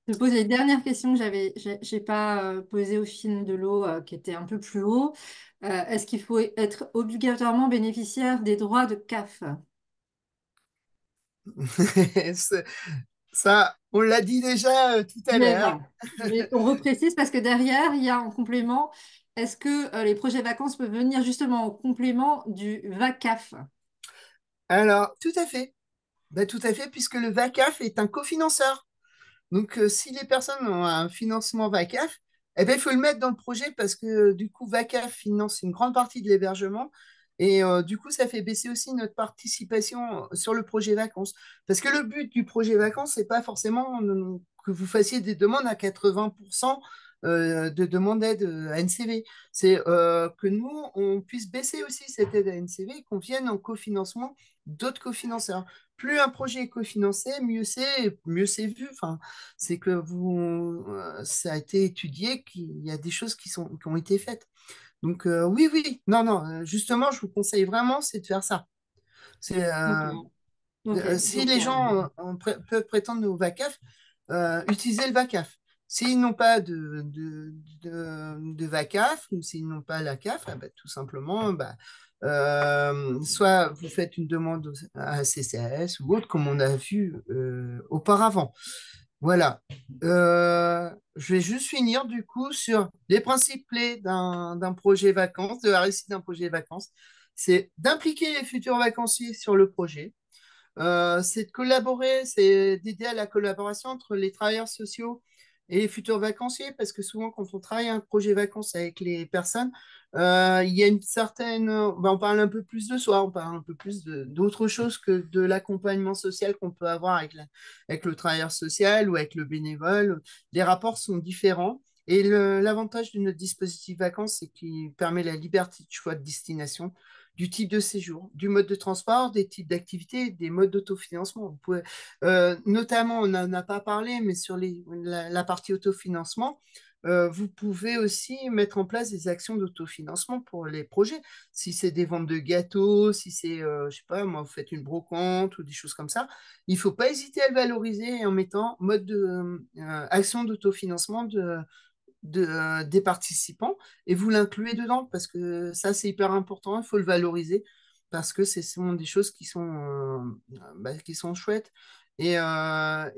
Je pose les dernières questions que j'ai pas posées au fil de l'eau, qui étaient un peu plus haut. Est-ce qu'il faut être obligatoirement bénéficiaire des droits de CAF? C'est- Ça, on l'a dit déjà tout à l'heure. Déjà. Mais on reprécise parce que derrière, il y a en complément, est-ce que les projets vacances peuvent venir justement en complément du VACAF? Alors, tout à fait. Bah, tout à fait, puisque le VACAF est un cofinanceur. Donc, si les personnes ont un financement VACAF, eh ben, il faut le mettre dans le projet parce que du coup, VACAF finance une grande partie de l'hébergement et du coup, ça fait baisser aussi notre participation sur le projet vacances. Parce que le but du projet vacances, c'est pas forcément que vous fassiez des demandes à 80% de demandes d'aide à NCV. C'est que nous, on puisse baisser aussi cette aide à NCV et qu'on vienne en cofinancement d'autres cofinanceurs. Plus un projet est cofinancé, mieux c'est vu. Enfin, c'est que ça a été étudié qu'il y a des choses qui ont été faites. Donc oui, oui, non, non, justement, je vous conseille vraiment, c'est de faire ça. C'est Ok. Ok. si Donc, les gens peuvent prétendre au VACAF, utilisez le VACAF. S'ils n'ont pas de VACAF ou s'ils n'ont pas la CAF, ah bah, tout simplement, bah, soit vous faites une demande à CCAS ou autre, comme on a vu auparavant. Voilà. Je vais juste finir du coup sur les principes clés d'un projet vacances, de la réussite d'un projet vacances. C'est d'impliquer les futurs vacanciers sur le projet. C'est de collaborer, c'est d'aider à la collaboration entre les travailleurs sociaux et les futurs vacanciers, parce que souvent, quand on travaille un projet vacances avec les personnes, il y a une certaine. Ben, on parle un peu plus de soi, on parle un peu plus d'autre chose que de l'accompagnement social qu'on peut avoir avec le travailleur social ou avec le bénévole. Les rapports sont différents. Et l'avantage de notre dispositif vacances, c'est qu'il permet la liberté de choix de destination du type de séjour, du mode de transport, des types d'activités, des modes d'autofinancement. Notamment, on n'en a pas parlé, mais sur la partie autofinancement, vous pouvez aussi mettre en place des actions d'autofinancement pour les projets. Si c'est des ventes de gâteaux, si c'est, je sais pas, moi, vous faites une brocante ou des choses comme ça, il ne faut pas hésiter à le valoriser en mettant mode action d'autofinancement des participants et vous l'incluez dedans parce que ça, c'est hyper important. Il faut le valoriser parce que ce sont des choses qui sont chouettes. Et la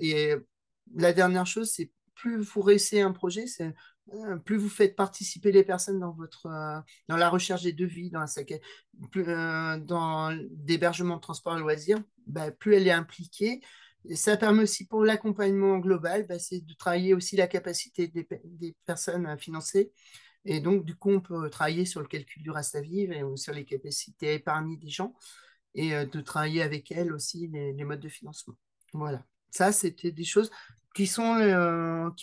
dernière chose, c'est plus vous réussissez un projet, plus vous faites participer les personnes dans la recherche des devis, dans l'hébergement de transport et loisirs, bah, plus elle est impliquée. Et ça permet aussi pour l'accompagnement global, bah, c'est de travailler aussi la capacité des personnes à financer. Et donc, du coup, on peut travailler sur le calcul du reste à vivre et sur les capacités à épargner des gens et de travailler avec elles aussi les modes de financement. Voilà. Ça, c'était des choses qui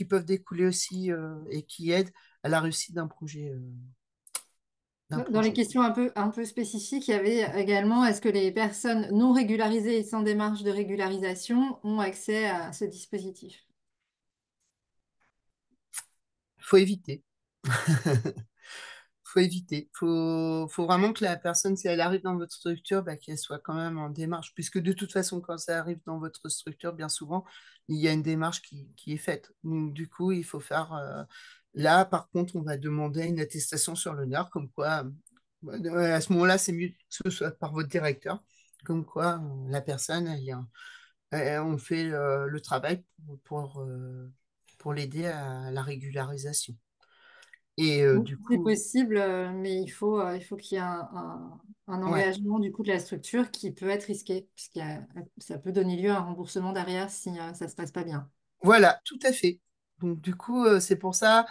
peuvent découler aussi et qui aident à la réussite d'un projet. D'un dans les projet. questions un peu spécifiques, il y avait également, est-ce que les personnes non régularisées et sans démarche de régularisation ont accès à ce dispositif? Faut éviter. faut éviter. Faut vraiment que la personne, si elle arrive dans votre structure, bah, qu'elle soit quand même en démarche, puisque de toute façon, quand ça arrive dans votre structure, bien souvent, il y a une démarche qui est faite. Donc, du coup, il faut faire. Là, par contre, on va demander une attestation sur l'honneur, comme quoi, à ce moment-là, c'est mieux que ce soit par votre directeur, comme quoi la personne, on fait le travail pour l'aider à la régularisation. Et Oui, du c'est coup, possible, mais il faut qu'il y ait un ouais, engagement du coup de la structure qui peut être risqué, ça peut donner lieu à un remboursement derrière si ça ne se passe pas bien. voilà, tout à fait. Donc du coup, c'est pour ça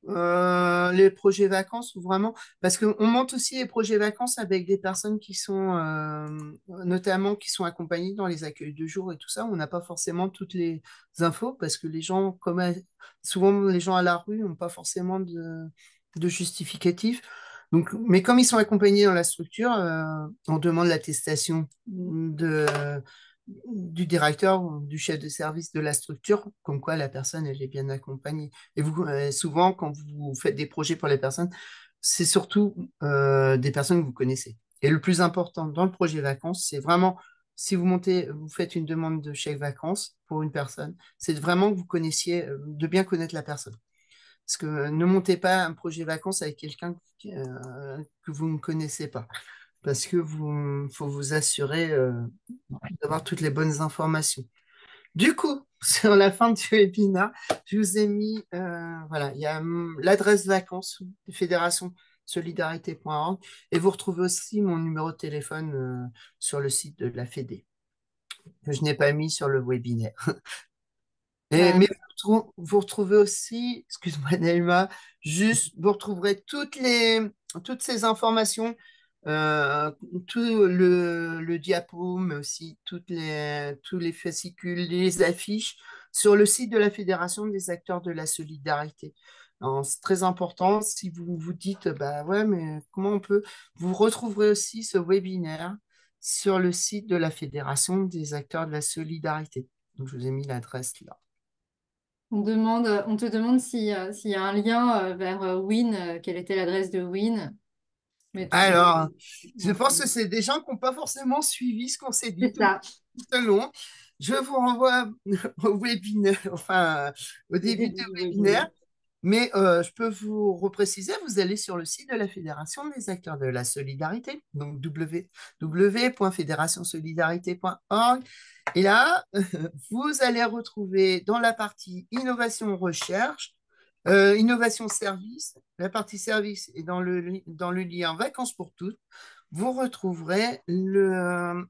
les projets vacances, ou vraiment, parce qu'on monte aussi les projets vacances avec des personnes qui sont, notamment qui sont accompagnées dans les accueils de jour et tout ça. On n'a pas forcément toutes les infos parce que les gens, souvent les gens à la rue n'ont pas forcément de justificatif. Donc, mais comme ils sont accompagnés dans la structure, on demande l'attestation du directeur ou du chef de service de la structure, comme quoi la personne elle est bien accompagnée. Et vous, souvent, quand vous faites des projets pour les personnes, c'est surtout des personnes que vous connaissez. Et le plus important dans le projet vacances, c'est vraiment, si vous faites une demande de chèque vacances pour une personne, c'est vraiment que vous connaissiez, de bien connaître la personne. Parce que ne montez pas un projet vacances avec quelqu'un que vous ne connaissez pas. Parce que faut vous assurer d'avoir toutes les bonnes informations. Du coup, sur la fin du webinaire, je vous ai mis, voilà, il y a l'adresse vacances de fédération solidarité.org et vous retrouvez aussi mon numéro de téléphone sur le site de la Fédé, que je n'ai pas mis sur le webinaire. Bah, Mais vous retrouvez aussi, excuse-moi Naïma, juste, vous retrouverez toutes ces informations, euh, tout le diapo, mais aussi tous les fascicules, les affiches sur le site de la Fédération des acteurs de la solidarité. Alors, c'est très important si vous vous dites, bah ouais, mais comment on peut, vous retrouverez aussi ce webinaire sur le site de la Fédération des acteurs de la solidarité. Donc, je vous ai mis l'adresse là. on te demande s'il y a un lien vers Win, quelle était l'adresse de Win, mais Alors, je ouais, pense que c'est des gens qui n'ont pas forcément suivi ce qu'on s'est dit c'est tout ça. le long. Je vous renvoie au webinaire, enfin, au Le début du début du webinaire. webinaire, mais je peux vous repréciser, vous allez sur le site de la Fédération des acteurs de la solidarité, donc www.fédérationsolidarité.org. Et là, vous allez retrouver dans la partie innovation recherche, innovation service, la partie service est dans le lien vacances pour toutes, vous retrouverez le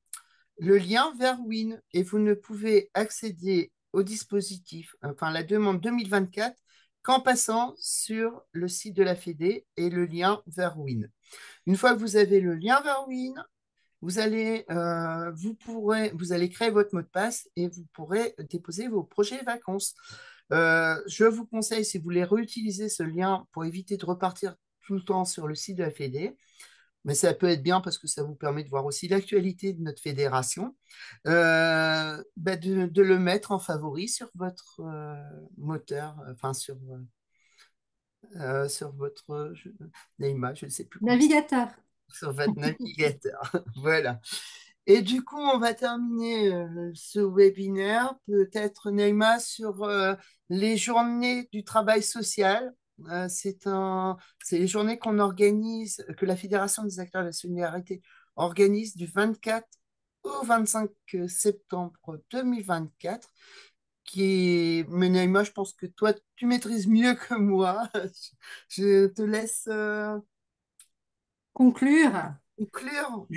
lien vers Win et vous ne pouvez accéder au dispositif, enfin la demande 2024, qu'en passant sur le site de la Fédé et le lien vers Win. Une fois que vous avez le lien vers Win, vous allez créer votre mot de passe et vous pourrez déposer vos projets vacances. Je vous conseille, si vous voulez réutiliser ce lien pour éviter de repartir tout le temps sur le site de la Fédé, mais ça peut être bien parce que ça vous permet de voir aussi l'actualité de notre fédération, de le mettre en favori sur votre moteur, enfin sur votre Neymar, je ne sais plus comment Navigateur. sur votre navigateur. Voilà. Et du coup, on va terminer ce webinaire, peut-être Neymar, sur les journées du travail social. C'est les journées qu'on organise, que la Fédération des acteurs de la solidarité organise du 24 au 25 septembre 2024. Mais Neymar, je pense que toi, tu maîtrises mieux que moi. Je te laisse Conclure. conclure.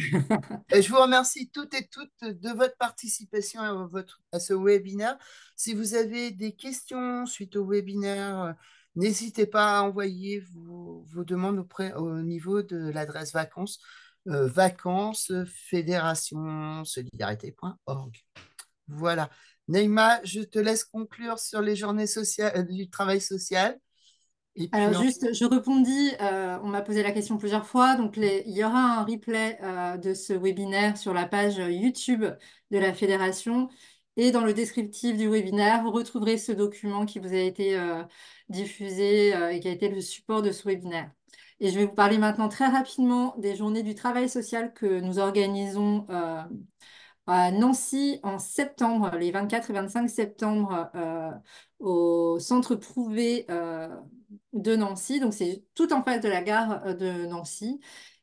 Et je vous remercie toutes et toutes de votre participation à ce webinaire. Si vous avez des questions suite au webinaire, n'hésitez pas à envoyer vos demandes au niveau de l'adresse vacances, vacances fédération solidarité.org. Voilà. Neymar, je te laisse conclure sur les journées sociales, du travail social. Et Alors puis, juste, je rebondis, on m'a posé la question plusieurs fois, donc il y aura un replay de ce webinaire sur la page YouTube de la fédération et dans le descriptif du webinaire, vous retrouverez ce document qui vous a été diffusé et qui a été le support de ce webinaire. Et je vais vous parler maintenant très rapidement des journées du travail social que nous organisons à Nancy en septembre, les 24 et 25 septembre, au centre Prouvé de Nancy. Donc c'est tout en face de la gare de Nancy.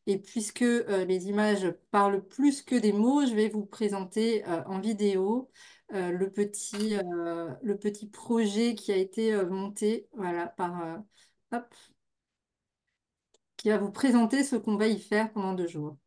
Et puisque les images parlent plus que des mots, je vais vous présenter en vidéo le petit projet qui a été monté voilà, hop, qui va vous présenter ce qu'on va y faire pendant 2 jours.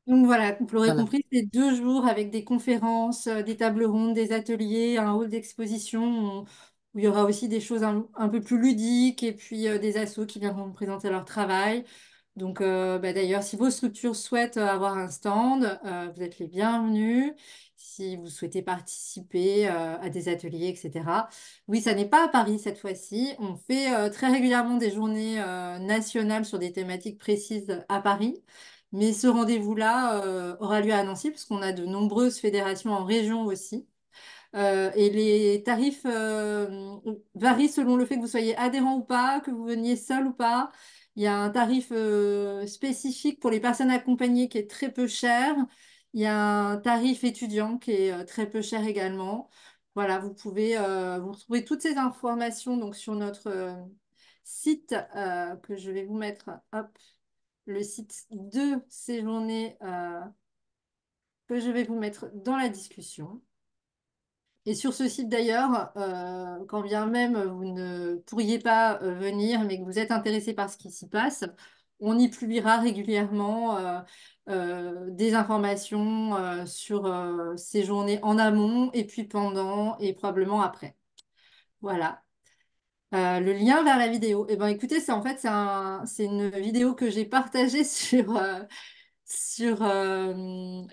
Donc voilà, vous l'aurez Voilà. compris, c'est 2 jours avec des conférences, des tables rondes, des ateliers, un hall d'exposition où il y aura aussi des choses un peu plus ludiques et puis des assos qui viendront vous présenter leur travail. Donc bah, d'ailleurs, si vos structures souhaitent avoir un stand, vous êtes les bienvenus. Si vous souhaitez participer à des ateliers, etc. Oui, ça n'est pas à Paris cette fois-ci. On fait très régulièrement des journées nationales sur des thématiques précises à Paris. Mais ce rendez-vous-là aura lieu à Nancy, parce qu'on a de nombreuses fédérations en région aussi. Et les tarifs varient selon le fait que vous soyez adhérent ou pas, que vous veniez seul ou pas. Il y a un tarif spécifique pour les personnes accompagnées qui est très peu cher. Il y a un tarif étudiant qui est très peu cher également. Voilà, vous pouvez vous retrouver toutes ces informations donc, sur notre site que je vais vous mettre. Hop, le site de ces journées que je vais vous mettre dans la discussion. Et sur ce site d'ailleurs, quand bien même vous ne pourriez pas venir, mais que vous êtes intéressé par ce qui s'y passe, on y publiera régulièrement des informations sur ces journées en amont et puis pendant et probablement après. Voilà. Le lien vers la vidéo. Eh ben, écoutez, c'est une vidéo que j'ai partagée sur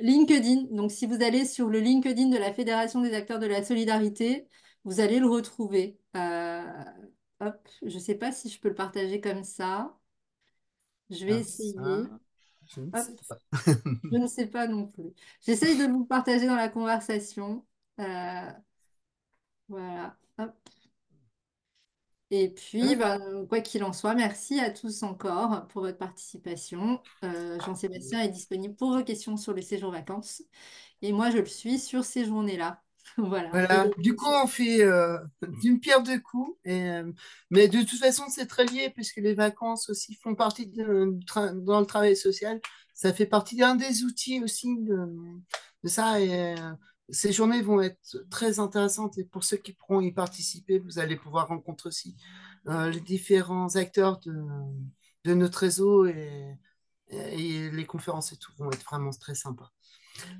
LinkedIn. Donc, si vous allez sur le LinkedIn de la Fédération des acteurs de la solidarité, vous allez le retrouver. Hop, je ne sais pas si je peux le partager comme ça. Je vais Alors ça, essayer. je ne Hop, sais pas. je ne sais pas non plus. J'essaye de vous le partager dans la conversation. Euh, voilà. Hop. Et puis, Ouais, ben, quoi qu'il en soit, merci à tous encore pour votre participation. Jean-Sébastien est disponible pour vos questions sur le séjour vacances. Et moi, je le suis sur ces journées-là. Voilà. voilà. Du coup, on fait d'une pierre deux coups. Mais de toute façon, c'est très lié puisque les vacances aussi font partie dans le travail social. Ça fait partie d'un des outils aussi de ça. Ces journées vont être très intéressantes. Et pour ceux qui pourront y participer, vous allez pouvoir rencontrer aussi les différents acteurs de notre réseau et les conférences et tout vont être vraiment très sympas.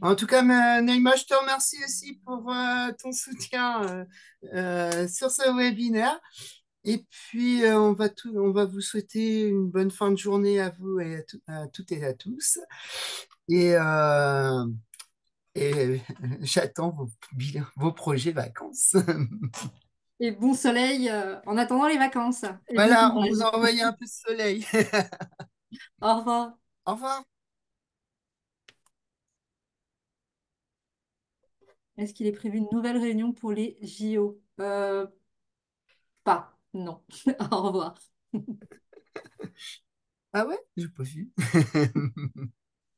En tout cas, Naïma, je te remercie aussi pour ton soutien sur ce webinaire. Et puis, on va vous souhaiter une bonne fin de journée à vous et à toutes et à tous. Et, euh, et j'attends vos projets vacances. Et bon soleil en attendant les vacances. Et bon Voilà, on vous courage. a envoyé un peu de soleil. Au revoir. Au revoir. Est-ce qu'il est prévu une nouvelle réunion pour les JO? Pas. Non. Au revoir. Ah ouais, j'ai pas vu.